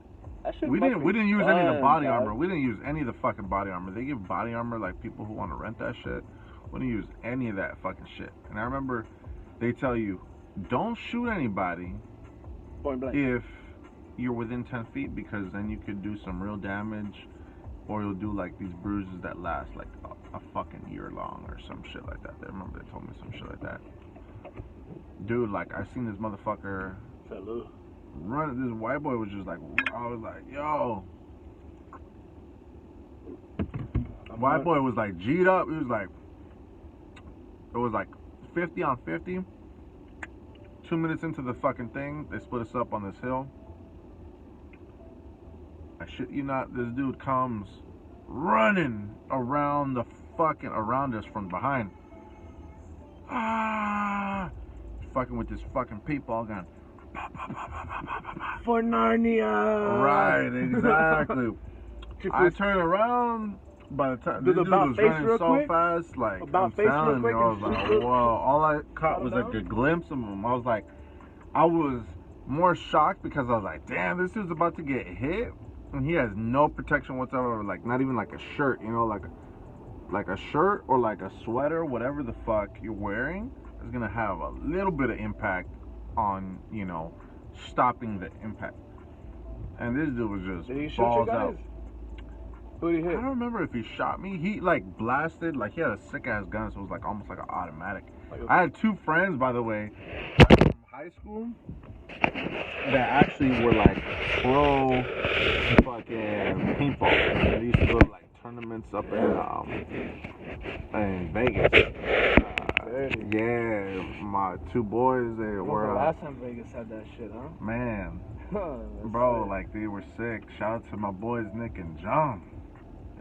We didn't use any of the body armor. We didn't use any of the fucking body armor. They give body armor like people who want to rent that shit. We didn't use any of that fucking shit. And I remember they tell you, don't shoot anybody if you're within 10 feet because then you could do some real damage or you'll do like these bruises that last like a fucking year long or some shit like that. I remember they told me some shit like that. Dude, like I seen this motherfucker run. This white boy was just like, I was like, yo. White boy was like G'd up. He was like, it was like 50 on 50. 2 minutes into the fucking thing, they split us up on this hill. I shit you not, this dude comes running around us from behind. Fucking with this fucking paintball gun. For Narnia. Right, exactly. I turned around. By the time this dude was running so fast, like I'm telling you, I was like, whoa. All I caught was like a glimpse of him. I was more shocked because I was like, damn, this dude's about to get hit, and he has no protection whatsoever. Like not even like a shirt, you know, like a shirt or like a sweater, whatever the fuck you're wearing, is gonna have a little bit of impact on, you know, stopping the impact. And this dude was just balls out. Who did he hit? I don't remember if he shot me. He like blasted, like he had a sick ass gun, so it was like almost like an automatic. I had two friends, by the way, from high school that actually were like pro fucking paintball. They used to go to like tournaments up in Vegas. Yeah, my two boys, they were. The last time Vegas had that shit, huh? Man, bro, sick. Like they were sick. Shout out to my boys Nick and John.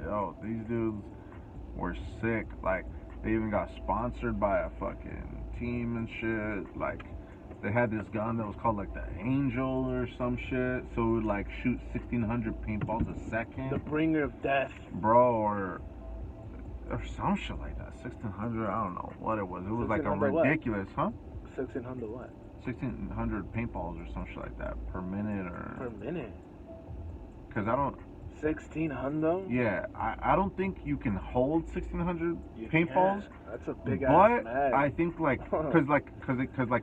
Yo, these dudes were sick. Like they even got sponsored by a fucking team and shit. Like they had this gun that was called like the Angel or some shit. So it would like shoot 1,600 paintballs a second. The bringer of death, bro, or some shit like that. 1,600, I don't know what it was. It was like a ridiculous, what? 1,600 what? 1,600 paintballs or some shit like that per minute or. Per minute. Because I don't. 1,600? Yeah, I don't think you can hold 1,600 paintballs. That's a big ass mag. I think like, cause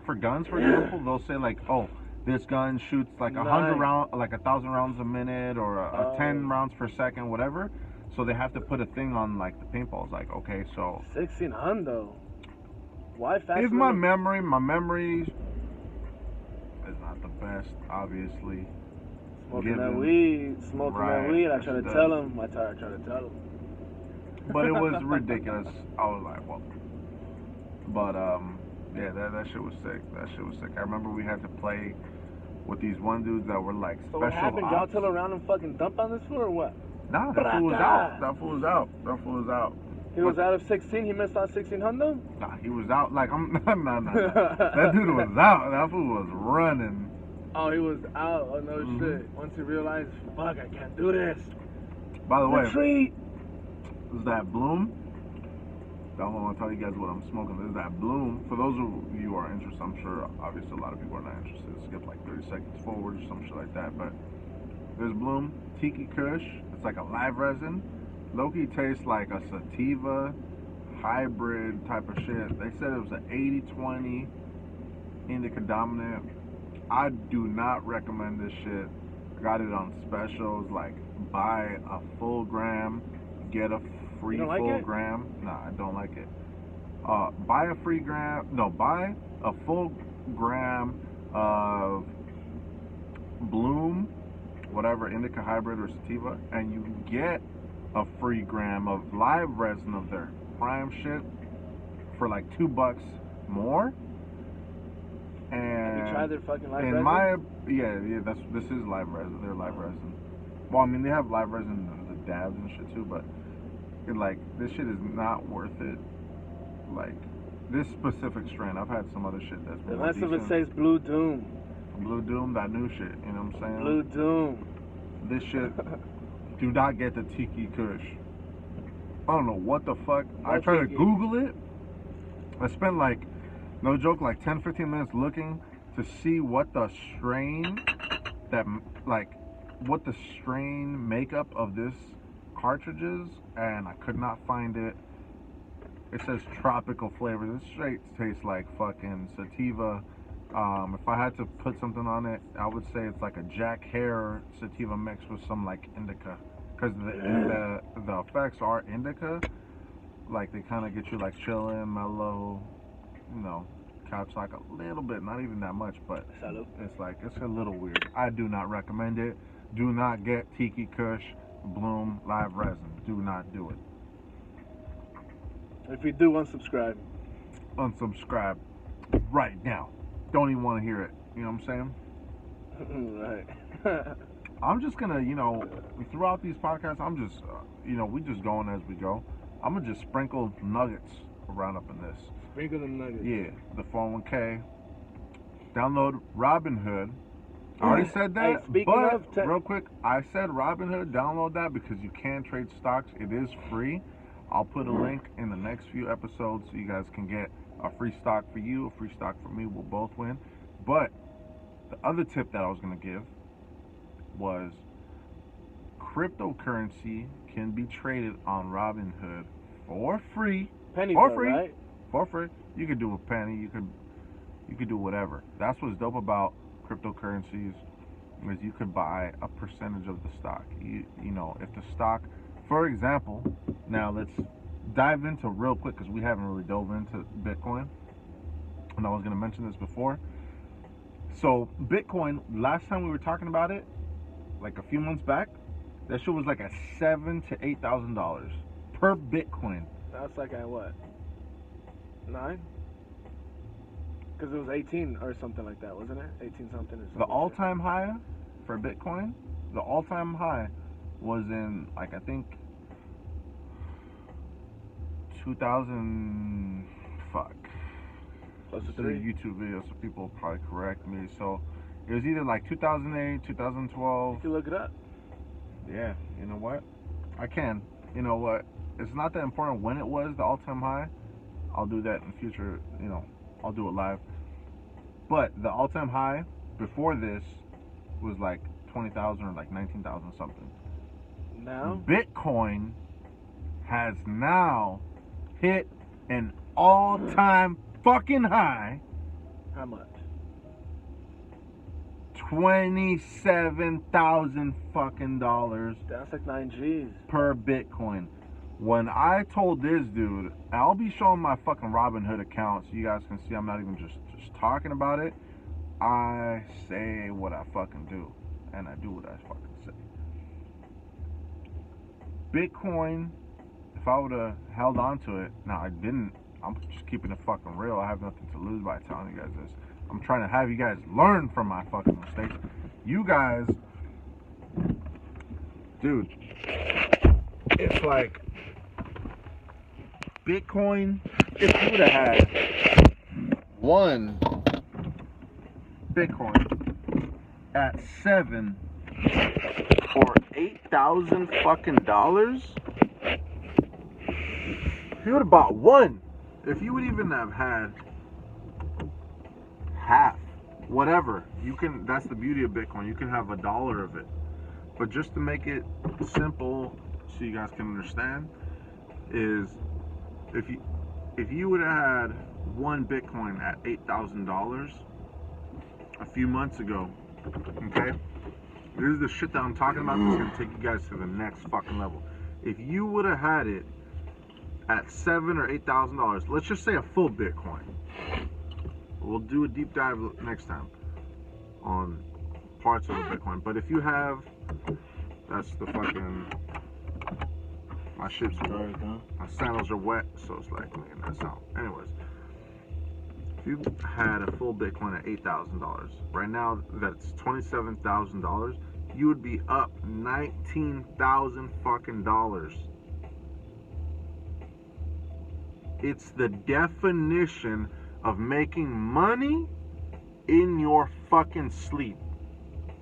for guns, for example, they'll say like, oh, this gun shoots like 100 rounds, like 1,000 rounds a minute, or a 10 rounds per second, whatever. So they have to put a thing on like the paintballs. Like, okay, so 1,600. Why fast? If my memory is not the best, obviously. Smoking that weed, I try to tell him. But it was ridiculous. I was like, well. But yeah, that shit was sick. I remember we had to play with these one dudes that were like So what special happened? Y'all ops. turn around and fucking dump on this fool or what? Nah, that fool was out. That fool was out. That fool was out. He was out of 16. He missed out 1600. Nah, he was out. Like I'm. Nah. That dude was out. That fool was running. Oh, he was out. Oh no shit. Once he realized, fuck, I can't do this. By the way, Retreat. this is that Bloom. I don't want to tell you guys what I'm smoking. This is that Bloom. For those of you who are interested, I'm sure obviously a lot of people are not interested. Skip like 30 seconds forward or some shit like that. But there's Bloom Tiki Kush. It's like a live resin. Low-key tastes like a sativa hybrid type of shit. They said it was an 80-20 indica dominant. I do not recommend this shit. I got it on specials, like buy a full gram, get a free You don't like full it? gram. Nah, I don't like it. Buy a free gram. No, buy a full gram of Bloom, whatever indica hybrid or sativa, and you get a free gram of live resin of their prime shit for like $2 more. And You tried their fucking live resin? this is live resin. They're live resin. Well, I mean they have live resin the dabs and shit too, but this shit is not worth it. Like this specific strain, I've had some other shit that's been Unless more if it decent. says Blue Doom. Blue Doom, that new shit. You know what I'm saying? Blue Doom. This shit. Do not get the Tiki Kush. I don't know what the fuck. I tried to Google it. I spent like, no joke, like 10-15 minutes looking to see what the strain what the strain makeup of this cartridge is, and I could not find it. It says tropical flavor. This straight tastes like fucking sativa. If I had to put something on it, I would say it's like a Jack Hare sativa mix with some like indica, because the effects are indica. Like they kind of get you like chillin, mellow, couch like a little bit, not even that much, but it's a little weird. I do not recommend it. Do not get Tiki Kush Bloom live resin. Do not do it. If you do, unsubscribe. Unsubscribe right now. Don't even want to hear it. You know what I'm saying? Right. I'm just gonna, throughout these podcasts, I'm just, we just going as we go. I'm gonna just sprinkle nuggets around up in this. Sprinkle the nuggets. Yeah, the 401k. Download Robinhood. I already said that, Hey, but real quick, I said Robinhood, download that because you can trade stocks. It is free. I'll put a link in the next few episodes so you guys can get a free stock for you, a free stock for me. We'll both win. But the other tip that I was going to give was cryptocurrency can be traded on Robinhood for free. Pennies, for free. Right? For free. You could do a penny. You could do whatever. That's what's dope about cryptocurrencies, is you could buy a percentage of the stock. If the stock, for example, now let's dive into real quick because we haven't really dove into Bitcoin, and I was going to mention this before. So Bitcoin, last time we were talking about it, like a few months back, that shit was like at $7,000 to $8,000 per Bitcoin. That's like at what? 9? Because it was 18 or something like that, wasn't it? 18 something or something. The all-time high for Bitcoin, the all-time high was in, like, I think 2000, Close to this is a 3. YouTube video, so people will probably correct me. So it was either like 2008, 2012. You can look it up. Yeah, you know what? I can. You know what? It's not that important when it was the all-time high. I'll do that in the future. I'll do it live. But the all-time high before this was like 20,000 or like 19,000 something. Now? Bitcoin has now hit an all-time fucking high. How much? 27,000 fucking dollars. That's like 9 G's. Per Bitcoin. When I told this dude, I'll be showing my fucking Robinhood account so you guys can see I'm not even just talking about it. I say what I fucking do, and I do what I fucking say. Bitcoin, if I would have held on to it, now I didn't, I'm just keeping it fucking real. I have nothing to lose by telling you guys this. I'm trying to have you guys learn from my fucking mistakes. You guys, dude, it's like Bitcoin. If you would have had one Bitcoin at 7 for $8,000 fucking dollars, you would have bought one. If you would even have had half, whatever, you can. That's the beauty of Bitcoin. You can have $1 of it. But just to make it simple, so you guys can understand, is if you would have had one Bitcoin at $8,000 a few months ago, okay, this is the shit that I'm talking about that's gonna take you guys to the next fucking level. If you would have had it at $7,000 or $8,000, let's just say a full Bitcoin. We'll do a deep dive next time on parts of a Bitcoin. But if you have, that's the fucking, my shit's Dark, huh? my sandals are wet, so it's like making that sound. Anyways, if you had a full Bitcoin at $8,000, right now that's $27,000, you would be up $19,000 fucking dollars. It's the definition of making money in your fucking sleep.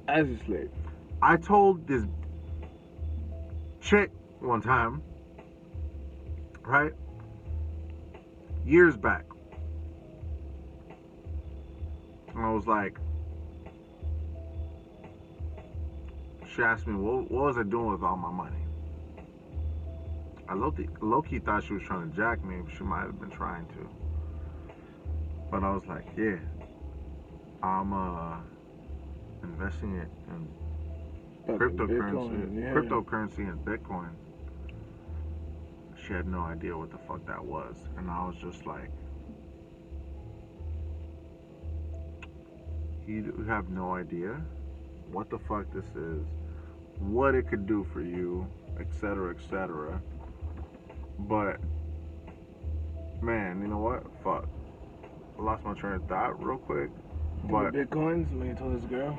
As you sleep. I told this chick one time, right? Years back. And I was like, she asked me, what was I doing with all my money? I low-key thought she was trying to jack me. She might have been trying to. But I was like, yeah, I'm investing it in cryptocurrency and Bitcoin. She had no idea what the fuck that was. And I was just like, you have no idea what the fuck this is, what it could do for you, etc., etc. But, man, you know what? Fuck. I lost my train of thought real quick. But Bitcoins, when you told this girl?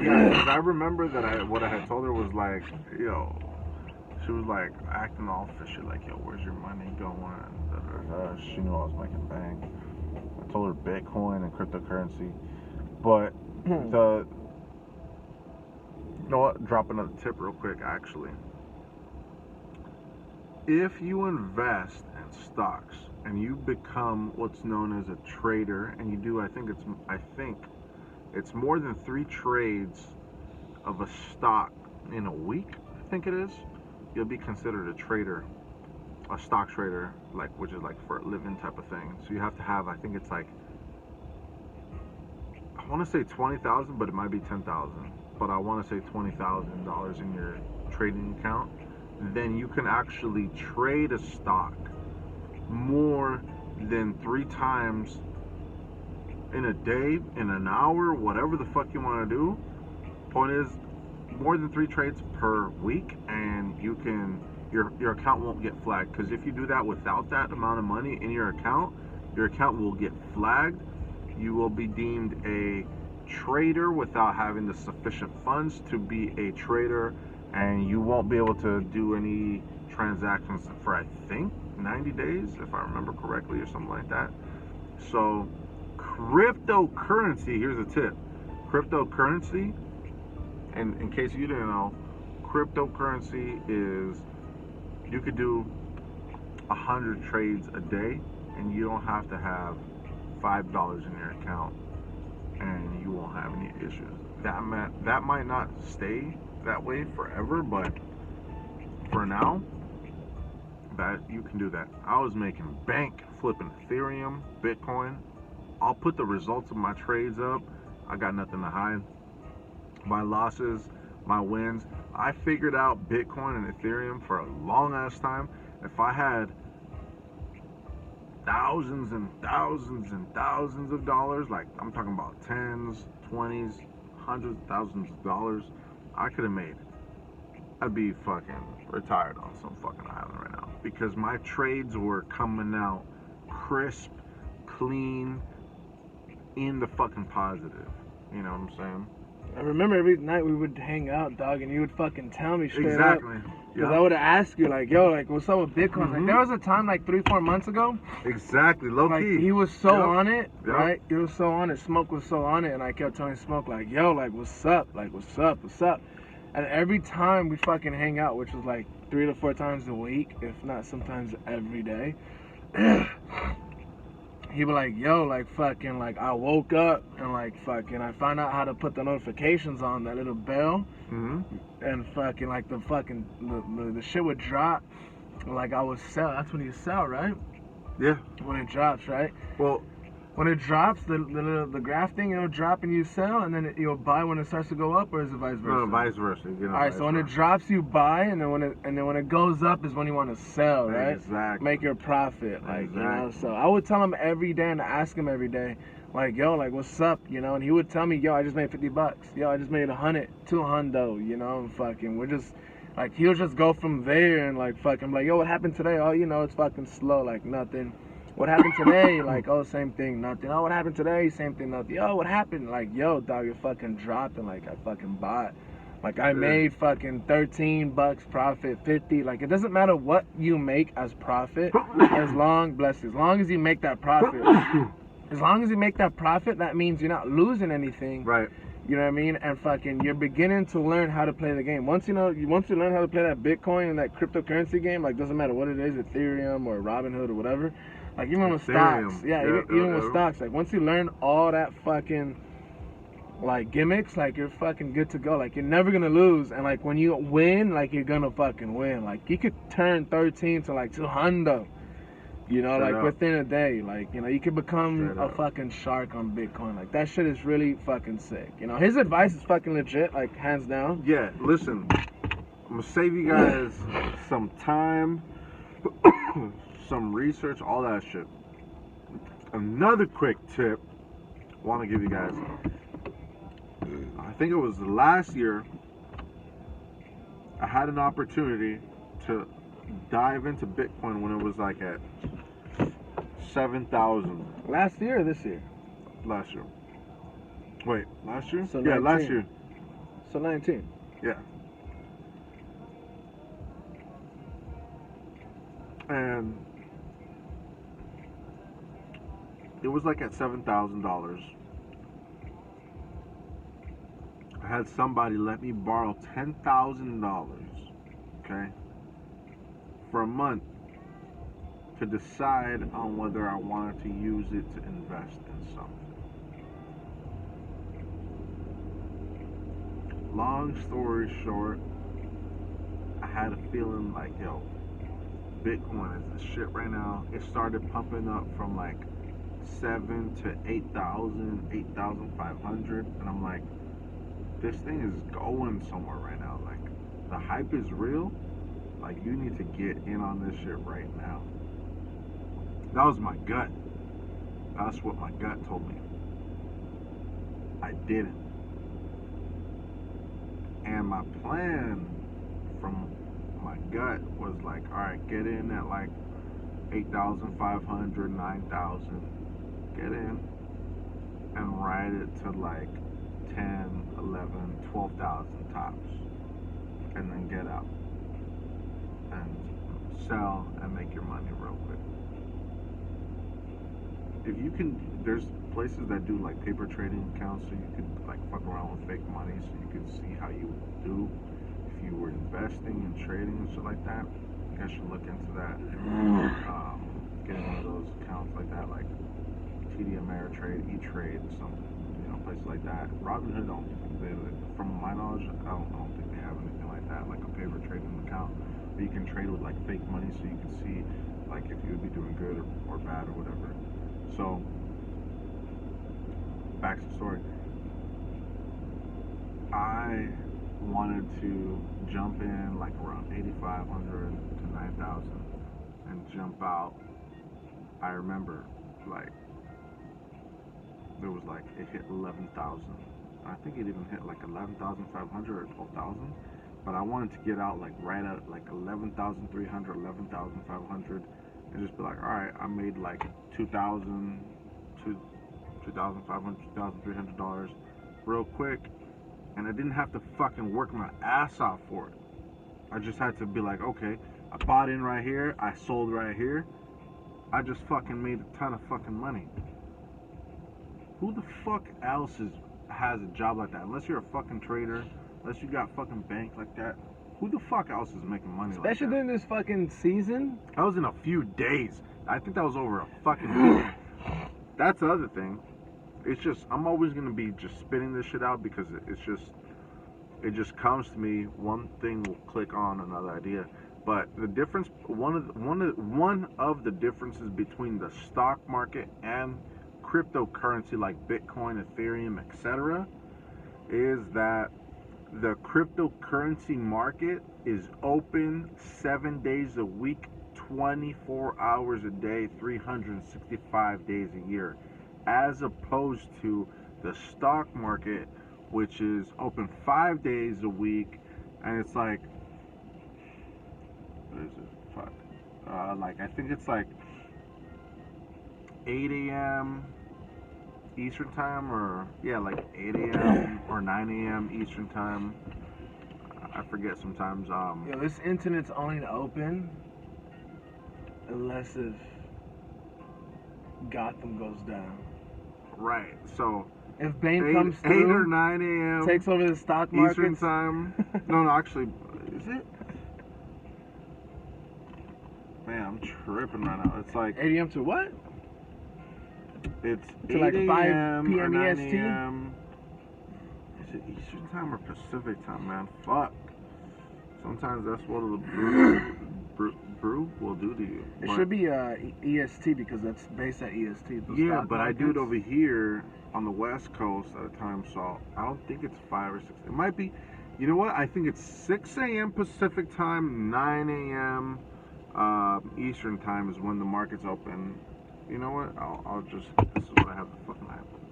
yeah, because I remember that what I had told her was like, yo, she was like acting all fishy, like, yo, where's your money going? She knew I was making bank. I told her Bitcoin and cryptocurrency. But you know what? Drop another tip real quick, actually. If you invest in stocks and you become what's known as a trader, and you do, I think it's more than 3 trades of a stock in a week, I think it is, you'll be considered a trader, a stock trader, like, which is like for a living type of thing. So you have to have, I think it's like, I want to say 20,000, but it might be 10,000. But I want to say $20,000 in your trading account. Then you can actually trade a stock more than 3 times in a day, in an hour, whatever the fuck you want to do. Point is, more than 3 trades per week, and you can, your account won't get flagged. Because if you do that without that amount of money in your account will get flagged. You will be deemed a trader without having the sufficient funds to be a trader, and you won't be able to do any transactions for, I think, 90 days, if I remember correctly, or something like that. So cryptocurrency, here's a tip. Cryptocurrency, and in case you didn't know, cryptocurrency is, you could do 100 trades a day, and you don't have to have $5 in your account, and you won't have any issues. That might not stay that way forever, but for now, that you can do that. I was making bank flipping Ethereum, Bitcoin. I'll put the results of my trades up. I got nothing to hide. My losses, my wins. I figured out Bitcoin and Ethereum for a long ass time. If I had thousands and thousands and thousands of dollars, like I'm talking about tens, 20s, hundreds of thousands of dollars, I'd be fucking retired on some fucking island right now, because my trades were coming out crisp, clean, in the fucking positive. You know what I'm saying? I remember every night we would hang out, dog, and you would fucking tell me straight up. Exactly. Because I would ask you, like, yo, like, what's up with Bitcoin? Like, there was a time, like, 3-4 months ago. Exactly. Low Like, key. he was so Yep. on it, Yep. right? He was so on it. Smoke was so on it. And I kept telling Smoke, like, yo, like, what's up? Like, what's up? What's up? And every time we fucking hang out, which was, like, 3 to 4 times a week, if not sometimes every day, he'd be like, yo, like, fucking, like, I woke up and, like, fucking, I found out how to put the notifications on, that little bell. Mm-hmm. And fucking, like, the shit would drop. Like, I would sell. That's when you sell, right? Yeah. When it drops, right? Well, When it drops, the graph thing, it'll drop and you sell, and then you'll buy when it starts to go up, or is it vice versa? no, vice versa. You know, All right, so when it drops, you buy, and then when it goes up is when you want to sell, right? Exactly. Make your profit, like, you know. Exactly. So I would tell him every day and ask him every day, like, yo, like, what's up, you know? And he would tell me, yo, I just made $50. Yo, I just made 100, 200, you know, and fucking, we're just, like, he'll just go from there and, like, fucking, like, yo, what happened today? Oh, you know, it's fucking slow, like, nothing. What happened today? Like, oh, same thing, nothing. Oh, what happened today? Same thing, nothing. Yo, what happened? Like, yo, dog, it fucking dropped, and, like, I fucking bought. Like, I made fucking $13 profit, 50. Like, it doesn't matter what you make as profit, as long as you make that profit. As long as you make that profit, that means you're not losing anything. Right. You know what I mean? And fucking, you're beginning to learn how to play the game. Once you learn how to play that Bitcoin and that cryptocurrency game, like, doesn't matter what it is, Ethereum or Robinhood or whatever. Like, even with stocks, even with stocks, like, once you learn all that fucking, like, gimmicks, like, you're fucking good to go. Like, you're never gonna lose. And, like, when you win, like, you're gonna fucking win. Like, you could turn 13 to, like, 200. You know, Straight like, up. within a day. Like, you know, you could become Straight a up. fucking shark on Bitcoin. Like, that shit is really fucking sick. You know, his advice is fucking legit, like, hands down. Yeah, listen, I'm gonna save you guys some time, some research, all that shit. Another quick tip I want to give you guys. I think it was last year, I had an opportunity to dive into Bitcoin when it was like at 7,000 Last year or this year? last year. Wait, last year? So yeah, 19. last year. So 19. Yeah. And it was like at $7,000. I had somebody let me borrow $10,000, okay, for a month to decide on whether I wanted to use it to invest in something. Long story short, I had a feeling like, yo, Bitcoin is the shit right now. It started pumping up from like 7 to 8,000, 8,500, and I'm like, this thing is going somewhere right now. Like, the hype is real. Like, you need to get in on this shit right now. That was my gut. That's what my gut told me. I didn't. And my plan from my gut was like, all right, get in at like 8,500, 9,000. Get in and ride it to like 10, 11, 12,000 tops. And then get out and sell and make your money real quick. If you can, there's places that do like paper trading accounts, so you could like fuck around with fake money, so you could see how you would do if you were investing and trading and shit like that. You guys should look into that. Getting one of those accounts like that, like TD Ameritrade, E-Trade, some, you know, places like that. Robinhood don't. From my knowledge, I don't think they have anything like that, like a paper trading account. But you can trade with like fake money, so you can see like if you would be doing good or bad or whatever. So, back to the story. I wanted to jump in like around 8,500 to 9,000 and jump out. I remember like there was like it hit 11,000. I think it even hit like 11,500 or 12,000. But I wanted to get out like right at like 11,300, 11,500. And just be like, all right, I made like 2,000 to $2,500, $2,300 real quick, and I didn't have to fucking work my ass off for it. I just had to be like, okay, I bought in right here, I sold right here. I just fucking made a ton of fucking money. Who the fuck else has a job like that? Unless you're a fucking trader, unless you got fucking bank like that. Who the fuck else is making money Especially like that? during this fucking season. That was in a few days. I think that was over a fucking weekend. That's the other thing. It's just, I'm always gonna be just spitting this shit out because it just comes to me. One thing will click on another idea. But the difference, one of the differences between the stock market and cryptocurrency like Bitcoin, Ethereum, etc., is that the cryptocurrency market is open 7 days a week, 24 hours a day, 365 days a year, as opposed to the stock market, which is open 5 days a week, and it's like, what is it? Fuck. Like, I think it's like 8 a.m. Eastern time, or yeah, like 8 a.m. or 9 a.m. Eastern time. I forget sometimes. Yo, this internet's only open unless if Gotham goes down. Right. So If Bane 8 comes 8 or through, 9 a.m. takes over the stock market. Eastern time. No, actually, is it? Man, I'm tripping right now. It's like 8 a.m. to what? it's To 8 like 5 a.m. or p.m. 9 EST? a.m. Is it Eastern time or Pacific time, man? Fuck. Sometimes that's what the brew will do to you. It But- should be EST because that's based at EST. The Yeah, stock but I do it markets. over here on the West Coast at a time, so I don't think it's 5 or 6. It might be, you know what? I think it's 6 a.m. Pacific time, 9 a.m. Eastern time is when the market's open. You know what? I'll just, this is what I have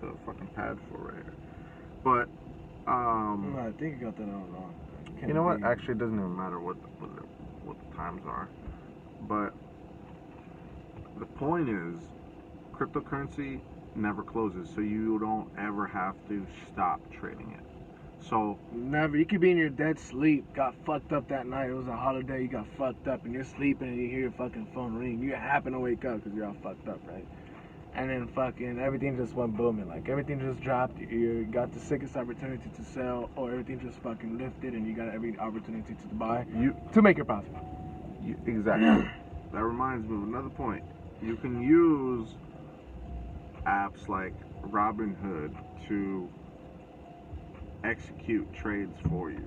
the fucking pad for right here. But, No, I think you got that all wrong. you know what? Actually, it doesn't even matter what the times are. But the point is, cryptocurrency never closes, so you don't ever have to stop trading it. So Never. You could be in your dead sleep, got fucked up that night. It was a holiday. You got fucked up, and you're sleeping, and you hear your fucking phone ring. You happen to wake up because you're all fucked up, right? And then fucking everything just went booming. Like everything just dropped. You got the sickest opportunity to sell, or everything just fucking lifted, and you got every opportunity to buy to make it profitable. exactly. That reminds me of another point. You can use apps like Robinhood to execute trades for you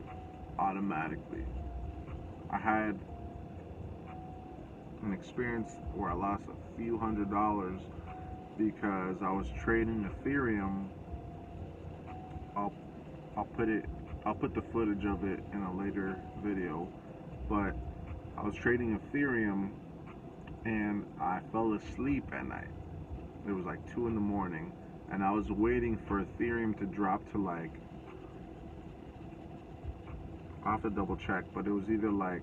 automatically. I had an experience where I lost a few $100s because I was trading Ethereum. I'll put the footage of it in a later video, but I was trading Ethereum and I fell asleep at night. It was like 2 in the morning, and I was waiting for Ethereum to drop to like, I'll have to double check, but it was either like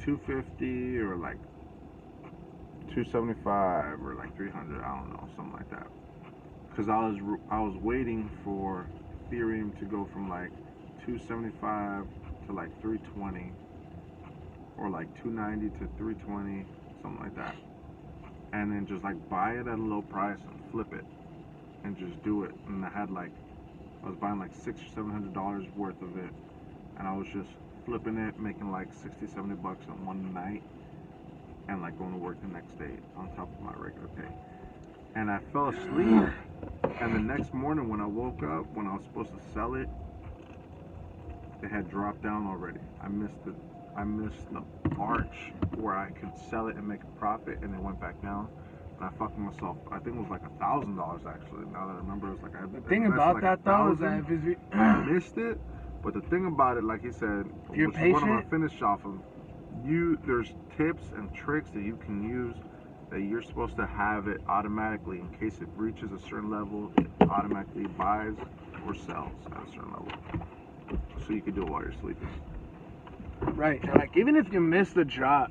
250 or like 275 or like 300. I don't know, something like that. Because I was waiting for Ethereum to go from like 275 to like 320, or like 290 to 320, something like that, and then just like buy it at a low price and flip it and just do it. And I was buying like $600 or $700 worth of it, and I was just flipping it, making like 60-70 bucks in one night, and like going to work the next day on top of my regular pay. And I fell asleep, and the next morning when I woke up, when I was supposed to sell it, it had dropped down already. I missed the arch where I could sell it and make a profit, and it went back down. And I fucked myself. I think it was like $1,000 actually. Now that I remember, it was like The thing about like that though is that if it's, I missed it. But the thing about it, like he said, if you're which is what I'm patient, gonna finish off of, there's tips and tricks that you can use that you're supposed to have it automatically in case it reaches a certain level, it automatically buys or sells at a certain level. So you can do it while you're sleeping. right? And like even if you miss the drop,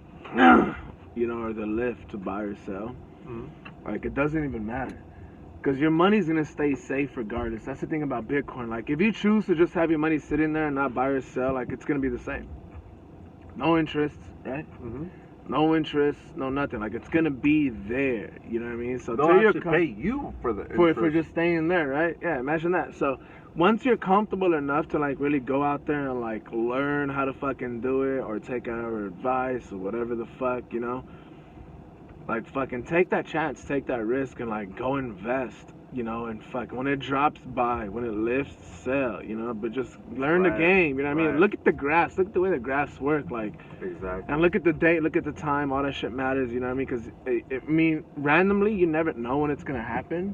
you know, or the lift to buy or sell, Mm-hmm. like it doesn't even matter. Because your money's going to stay safe regardless. That's the thing about Bitcoin. Like, if you choose to just have your money sitting there and not buy or sell, like, it's going to be the same. No interest, right? Mm-hmm. No interest, no nothing. Like, it's going to be there. You know what I mean? So They'll actually pay you for the interest. for just staying there, right? Yeah, imagine that. So, once you're comfortable enough to, like, really go out there and, like, learn how to fucking do it or take our advice or whatever the fuck, you know? Like, fucking take that chance, take that risk, and, like, go invest, you know, and fuck, when it drops, buy. When it lifts, sell, you know, but just learn the game, you know what I mean? Look at the graphs, look at the way the graphs work, like, exactly. and look at the date, look at the time, all that shit matters, you know what I mean? Because, I mean, randomly, you never know when it's gonna happen,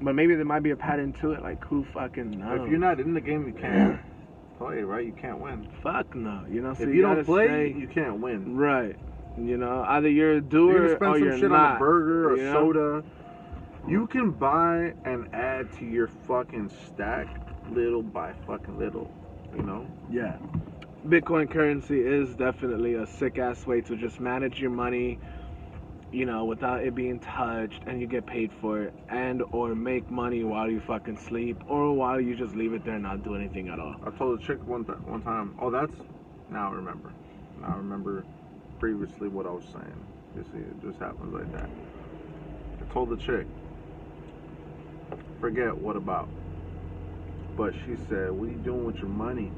but maybe there might be a pattern to it, like, who fucking knows? If you're not in the game, you can't play, right? You can't win. Fuck no, you know, so if you don't play, stay, you can't win. Right. You know, either you're a doer You're gonna or spend some you're shit not, on a burger or you know? soda. You can buy and add to your fucking stack little by fucking little, you know? Yeah. Bitcoin currency is definitely a sick ass way to just manage your money, you know, without it being touched, and you get paid for it, and or make money while you fucking sleep, or while you just leave it there and not do anything at all. I told a chick one time, oh, that's, now I remember. Now I remember previously what I was saying. You see, it just happens like that. I told the chick, forget what about. But she said, what are you doing with your money?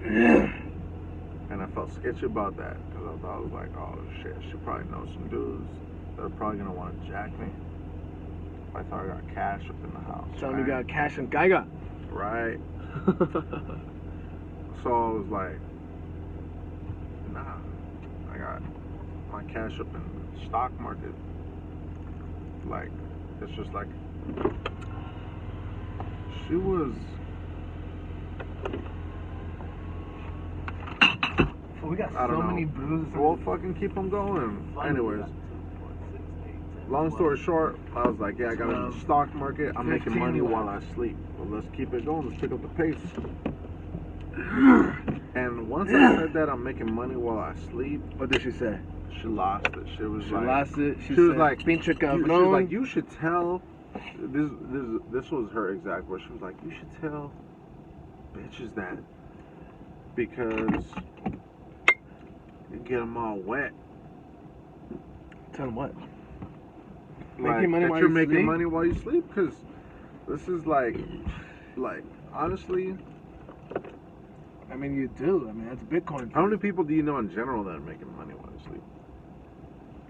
And I felt sketchy about that, because I thought, I was like, oh shit, she probably knows some dudes that are probably going to want to jack me. I thought I got cash up in the house. Tell me you got cash and gaiga. Right. So I was like, nah, I got my cash up in the stock market. Like, it's just like, she was, We got I don't so know. many brews. We'll fucking keep them going. Anyways, long story short, I was like, yeah, I got in the stock market. I'm making money while I sleep. Well, let's keep it going. Let's pick up the pace. And once I said that I'm making money while I sleep, What did she say? she lost it. She was like, lost it. She was like, pinche she was cabrón. like, you should tell. This was her exact word. She was like, you should tell bitches that, because you get them all wet. Tell them what? Like, Making money that while you're you making sleep? money while you sleep, because this is like honestly, I mean, you do. I mean, that's Bitcoin. how many people do you know in general that are making money while you sleep?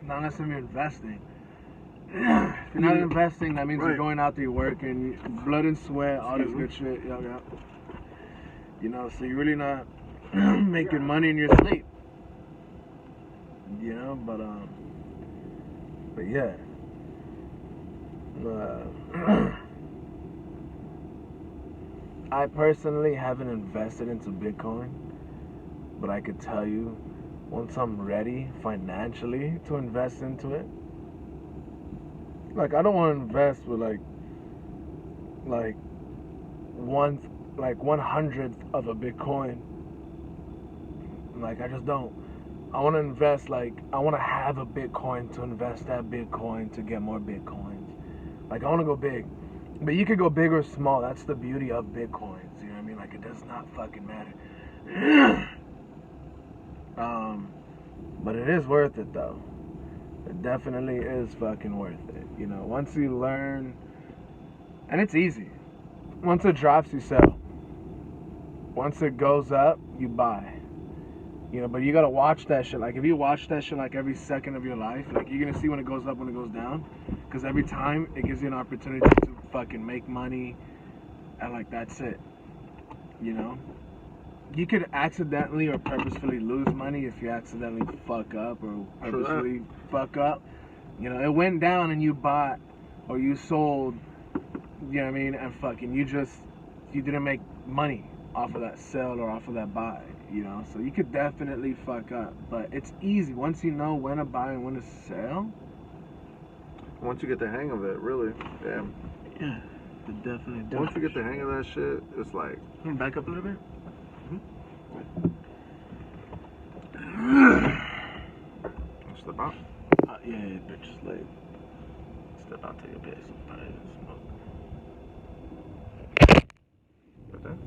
Not unless you're investing. If you're not investing, that means you're going out there, you're working, blood and sweat, all this good shit. Yeah. You know, so you're really not making money in your sleep. You know, but yeah. I personally haven't invested into Bitcoin, but I could tell you, once I'm ready financially to invest into it, like, I don't want to invest with like 1/100th of a Bitcoin. Like, I just don't. I want to invest, like, I want to have a Bitcoin to invest that Bitcoin to get more Bitcoins. Like, I want to go big. But you could go big or small. That's the beauty of Bitcoins. You know what I mean? Like, it does not fucking matter. But it is worth it, though. It definitely is fucking worth it. You know, once you learn, and it's easy. Once it drops, you sell. Once it goes up, you buy. You know, but you gotta watch that shit. Like, if you watch that shit, like, every second of your life, like, you're gonna see when it goes up, when it goes down. Because every time, it gives you an opportunity to fucking make money. And, like, that's it. You know? You could accidentally or purposefully lose money if you accidentally fuck up or purposefully fuck up. You know, it went down and you bought or you sold, you know what I mean? And fucking, you didn't make money off of that sell or off of that buy, you know? So you could definitely fuck up. But it's easy. Once you know when to buy and when to sell. Once you get the hang of it, really, damn. Yeah, it definitely does. Once you get the hang of that shit, it's like, Can you back up a little bit? slip out. Yeah, bitch, like, step out, take a piss, probably smoke. But then,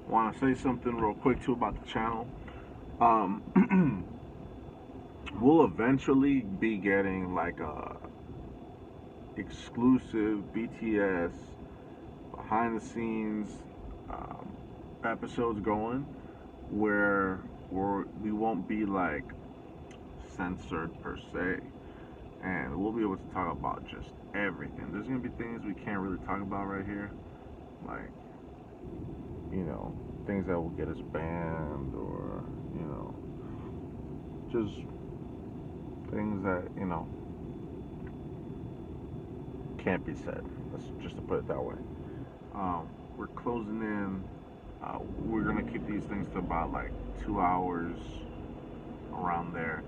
want to say something real quick too about the channel. We'll eventually be getting like a exclusive BTS behind the scenes episodes going where we won't be like censored per se, and we'll be able to talk about just everything. There's gonna be things we can't really talk about right here, like, you know, things that will get us banned, or, you know, just things that, you know, can't be said. Let's just to put it that way. We're closing in. We're gonna keep these things to about like 2 hours, around there.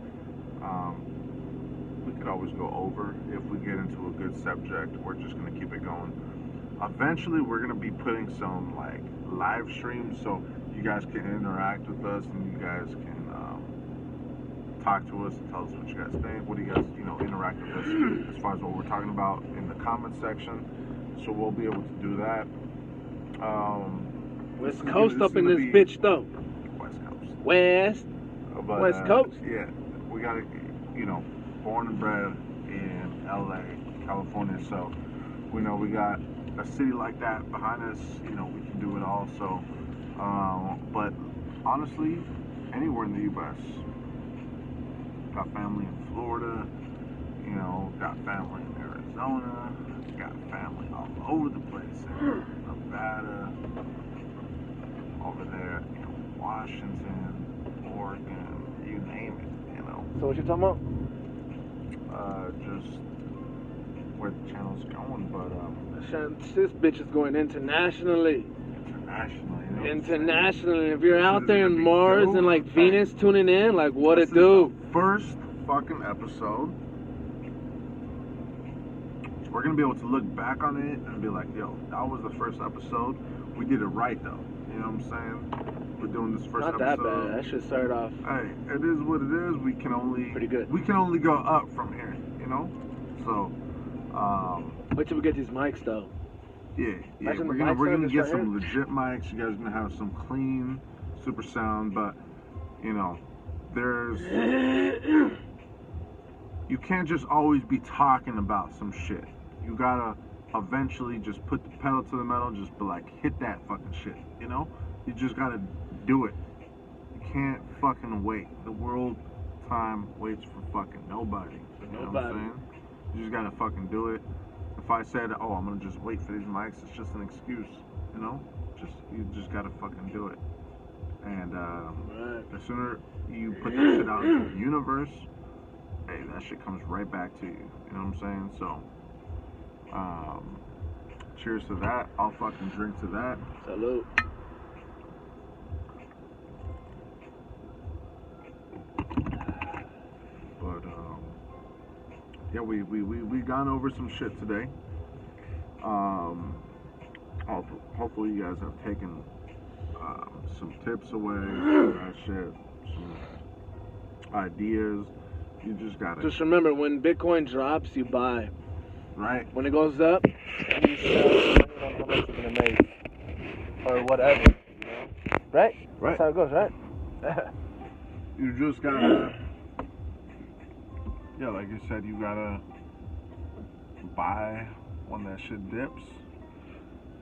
We could always go over if we get into a good subject. We're just gonna keep it going. Eventually, we're gonna be putting some like live streams so you guys can interact with us, and you guys can talk to us and tell us what you guys think. What do you guys, you know, interact with us as far as what we're talking about in the comment section. So we'll be able to do that. West Coast up in this bitch though. West Coast. West Coast. Yeah, we got to, you know, born and bred in LA, California. So we know we got a city like that behind us. You know, we can do it all. So, but honestly, anywhere in the U.S. Got family in Florida, you know, got family in Arizona, got family all over the place in Nevada, over there, you know, Washington, Oregon, you name it, you know. So what you talking about? Just where the channel's going, but This bitch is going internationally. internationally, you know. Internationally. If you're out there in Be Mars dope. and like Venus tuning in, like what This it do? is the first fucking episode. We're gonna be able to look back on it and be like, yo, that was the first episode. We did it right though. You know what I'm saying? We're doing this first Not that episode. bad. That should start off Hey, it is what it is. We can only pretty good. We can only go up from here, you know? So Wait till we get these mics though. yeah, Imagine we're the gonna mics we're are gonna just get right some legit mics. You guys are gonna have some clean, super sound, but you know, there's you can't just always be talking about some shit. You gotta eventually just put the pedal to the metal, just be like, hit that fucking shit, you know? You just gotta do it. You can't fucking wait. The world time waits for fucking nobody. You know what I'm saying? You just gotta fucking do it. If I said, oh, I'm gonna just wait for these mics, it's just an excuse, you know? You just gotta fucking do it. And the sooner you put that shit out into the universe, hey, that shit comes right back to you. You know what I'm saying? So, cheers to that. I'll fucking drink to that. Salute. But yeah, we gone over some shit today. Hopefully you guys have taken some tips away from that shit, some ideas. You just gotta. Just remember, when Bitcoin drops, you buy. Right. When it goes up, you sell depending on how much you're gonna make, or whatever. You know? Right? Right. That's how it goes, right? You just gotta. Yeah, like you said, you gotta buy when that shit dips.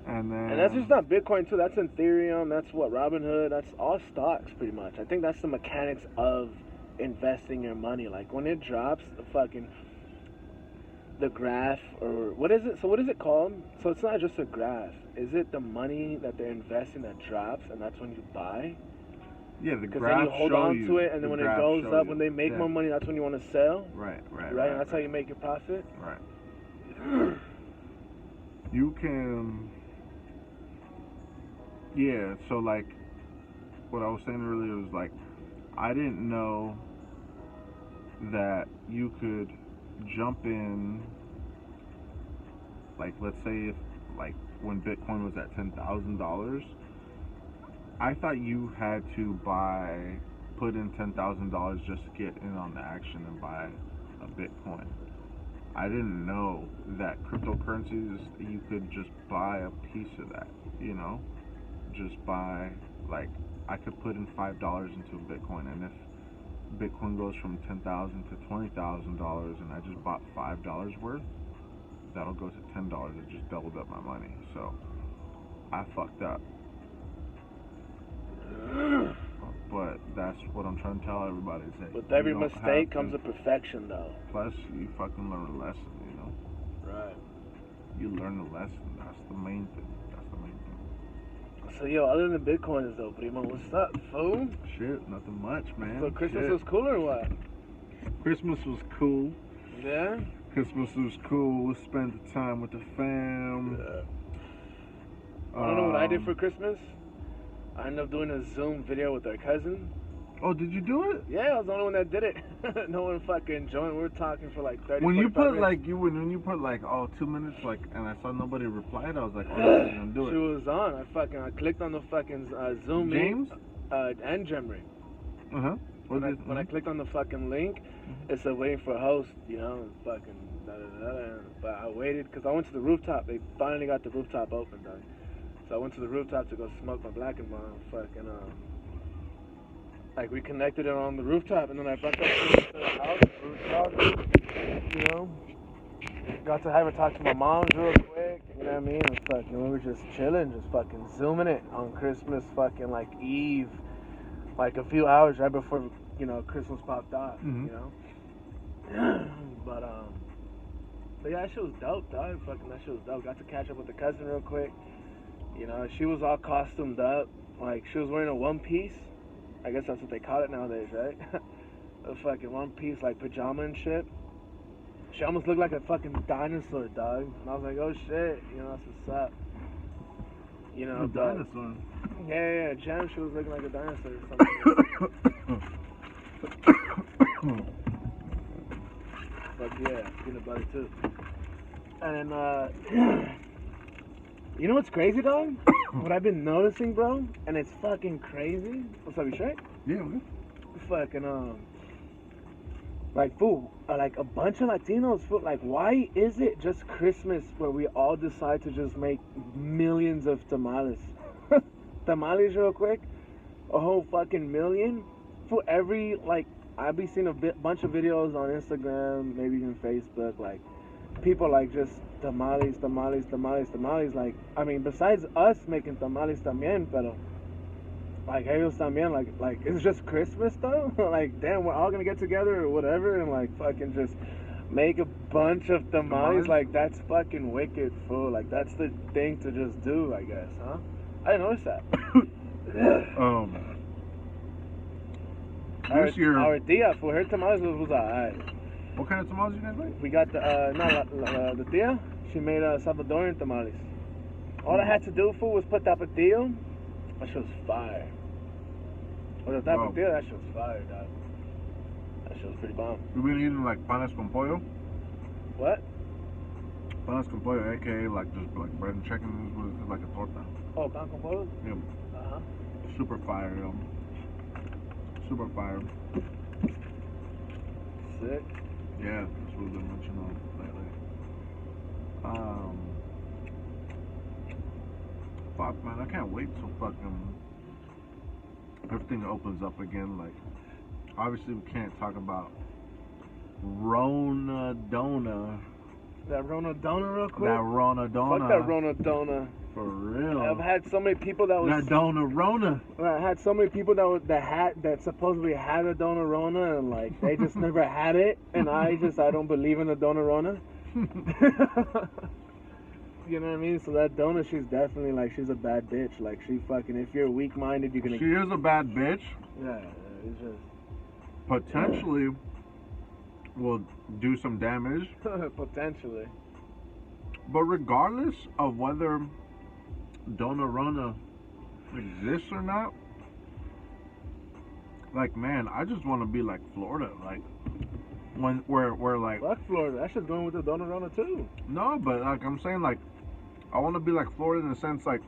And then. And that's just not Bitcoin too. That's Ethereum. That's what Robinhood. That's all stocks, pretty much. I think that's the mechanics of investing your money. Like when it drops, the graph, or what is it? So what is it called? So it's not just a graph. Is it the money that they're investing that drops, and that's when you buy? Yeah, the Because graph then you hold on to it, and then when it goes up, when they make more money, that's when you want to sell. Right. Right. And that's how you make your profit. Right. You can. Yeah, so like what I was saying earlier was like, I didn't know that you could jump in, like, let's say if, like, when Bitcoin was at $10,000, I thought you had to put in $10,000 just to get in on the action and buy a Bitcoin. I didn't know that cryptocurrencies, you could just buy a piece of that, you know? Just buy, like, I could put in $5 into a Bitcoin, and if Bitcoin goes from $10,000 to $20,000 and I just bought $5 worth, that'll go to $10. It just doubled up my money. So I fucked up. But that's what I'm trying to tell everybody. Is that with every mistake comes a perfection, though. Plus, you fucking learn a lesson, you know? Right. You learn a lesson. That's the main thing. So, yo, other than Bitcoins, though, Primo, what's up, fool? Shit, nothing much, man. So Christmas was cool or what? Christmas was cool. Yeah? Christmas was cool. Spent the time with the fam. Yeah. I don't know what I did for Christmas. I ended up doing a Zoom video with our cousin. Oh, did you do it? Yeah, I was the only one that did it. No one fucking joined. We were talking for like 30 When you put minutes. like when you put like 2 minutes like, and I saw nobody replied, I was like, oh, you're gonna do it. She was on. I clicked on the fucking Zoom James? and Gemry. When I clicked on the fucking link, it said waiting for a host, you know, and fucking but I waited because I went to the rooftop. They finally got the rooftop open, dog. So I went to the rooftop to go smoke my black and mild. Fucking like we connected it on the rooftop, and then I brought that shit to the house. We were talking, you know. Got to have her talk to my mom real quick. You know what I mean? And fucking we were just chilling, just fucking zooming it on Christmas, fucking like Eve, like a few hours right before Christmas popped off. You know. But yeah, that shit was dope, dog. Fucking that shit was dope. Got to catch up with the cousin real quick. You know, she was all costumed up. Like, she was wearing a one piece. I guess that's what they call it nowadays, right? A fucking one piece, like, pajama and shit. She almost looked like a fucking dinosaur, dog. And I was like, oh shit, you know, that's what's up. You know, a dinosaur? Yeah, Jen, she was looking like a dinosaur or something. Fuck yeah, peanut butter too. And then, you know what's crazy, dog? What I've been noticing, bro, and it's fucking crazy. What's up, you straight? Yeah, okay. Fucking, like, fool, like a bunch of Latinos, fool, like, why is it just Christmas where we all decide to just make millions of tamales? Tamales, real quick, a whole fucking million for every, like, I've been seeing a bunch of videos on Instagram, maybe even Facebook, like, people like just tamales, like, I mean, besides us making tamales también, pero, like, ellos también, like, it's just Christmas, though? Like, damn, we're all gonna get together or whatever and, like, fucking just make a bunch of tamales? Like, that's fucking wicked, fool. Like, that's the thing to just do, I guess, huh? I didn't notice that. Our tia, for her tamales was alright. What kind of tamales you guys make? We got the tia, she made Salvadorian tamales. All I had to do, fool, was put tapatio. That shit was fire. With the tapatio, that shit was fire, dog. That shit was pretty bomb. You been eating like panes con pollo? What? Panes con pollo, aka like just like bread and chicken, is like a torta. Oh, pan con pollo? Yeah. Uh-huh. Super fire, yo. Super fire. Sick. Yeah, that's what we've been mentioning on lately. Fuck, man, I can't wait till fucking everything opens up again. Like, obviously we can't talk about Rona-Dona. That Rona-Dona real quick? That Rona-Dona. Fuck that Rona-Dona. For real. I've had so many people that was... That Dona-Rona. I had so many people that supposedly had a Dona-Rona and, like, they just never had it. And I don't believe in the Dona-Rona. You know what I mean? So that Dona, she's definitely, like, she's a bad bitch. Like, she fucking, if you're weak-minded, you're gonna... She is a bad bitch. Yeah, it's just... Potentially will do some damage. Potentially. But regardless of whether Dona-Rona exists or not, like, man, I just want to be like Florida. Like, when we're like, Fuck Florida. That shit's going with the Donut too. no, but like I'm saying, like I want to be like Florida in the sense like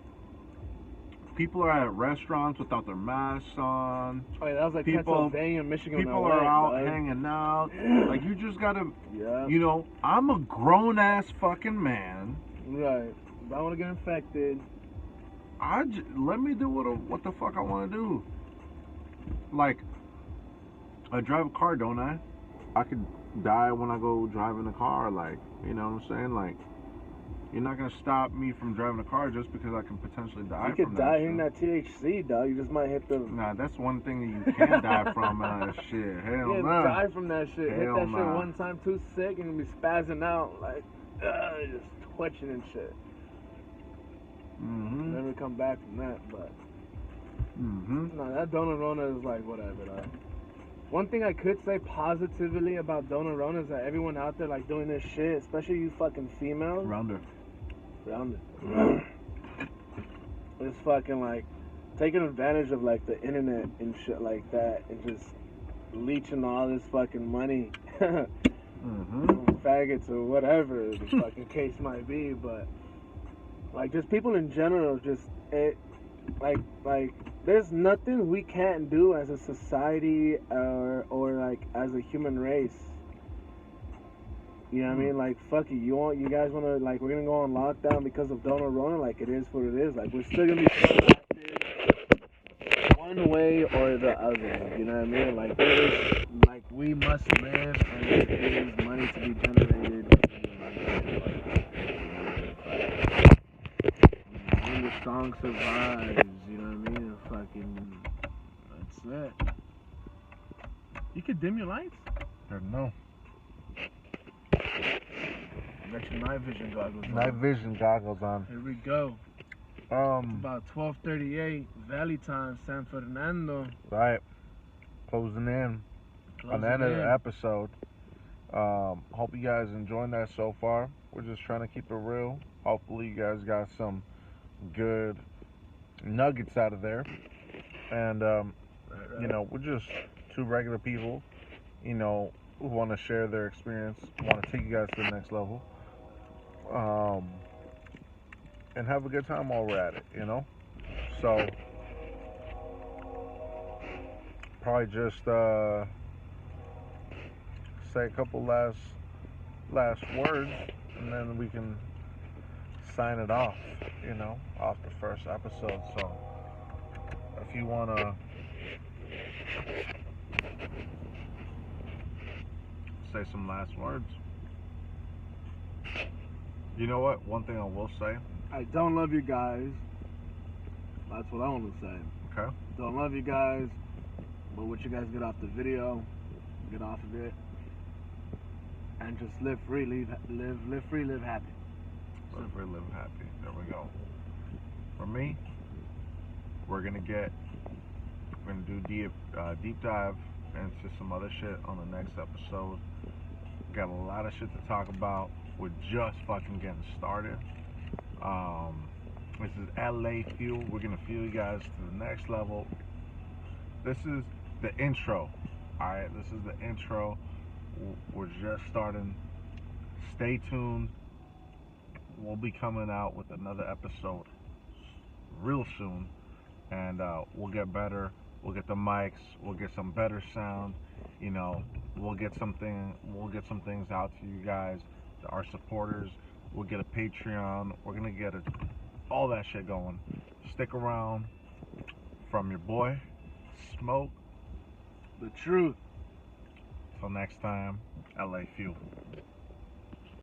people are at restaurants without their masks on. Oh yeah, that was like People- Pennsylvania, Michigan. People when I are went, out dog. hanging out. Like you just gotta, Yeah. you know, I'm a grown ass fucking man. Right. If I want to get infected. Let me do what the fuck I want to do. Like, I drive a car, don't I? I could die when I go driving a car. Like, you know what I'm saying? Like, you're not gonna stop me from driving a car just because I can potentially die You from could that die shit. in that THC, dog. You just might hit the. Nah, that's one thing that you can die from. Shit, hell Yeah, no. die from that shit. Hit Hell that shit nah. one time too sick and you'll be spazzing out like, just twitching and shit. Mm-hmm. Never come back from that, but Mm-hmm. no, that Donut is like whatever, dog. One thing I could say positively about Donut is that everyone out there like doing this shit, especially you fucking females. Rounder. Round it's fucking like taking advantage of like the internet and shit like that and just leeching all this fucking money Mm-hmm. from faggots or whatever the fucking case might be, but like just people in general, just it like there's nothing we can't do as a society or like as a human race. You know what I mean? Like, fuck it. You guys wanna like we're gonna go on lockdown because of Donut Rona? Like, it is what it is. Like, we're still gonna be impacted one way or the other. You know what I mean? Like, there is like we must live, and there is money to be generated. When the strong survives, you know what I mean? Fucking, that's it. You could dim your lights. No. Got your night vision goggles on. Night vision goggles on. Here we go. About 12:38 Valley time, San Fernando. Right. Closing in on the end of the episode. Hope you guys enjoying that so far. We're just trying to keep it real. Hopefully you guys got some good nuggets out of there. And you know, we're just two regular people, you know, who want to share their experience, want to take you guys to the next level. And have a good time while we're at it, you know? So, probably just say a couple last words, and then we can sign it off, you know, off the first episode. So, if you want to say some last words. You know what? One thing I will say. I don't love you guys. That's what I want to say. Okay. Don't love you guys, but what you guys get off the video, get off of it, and just live free, live free, live happy. Live free, live happy. There we go. For me, we're gonna do deep dive into some other shit on the next episode. Got a lot of shit to talk about. We're just fucking getting started. This is LA Fuel. We're gonna fuel you guys to the next level. This is the intro. Alright, this is the intro. We're just starting. Stay tuned. We'll be coming out with another episode real soon. And we'll get better. We'll get the mics. We'll get some better sound. You know, we'll get some things out to you guys, our supporters. We'll get a Patreon. We're gonna get all that shit going. Stick around. From your boy, Smoke. The truth. Till next time, LA Fuel.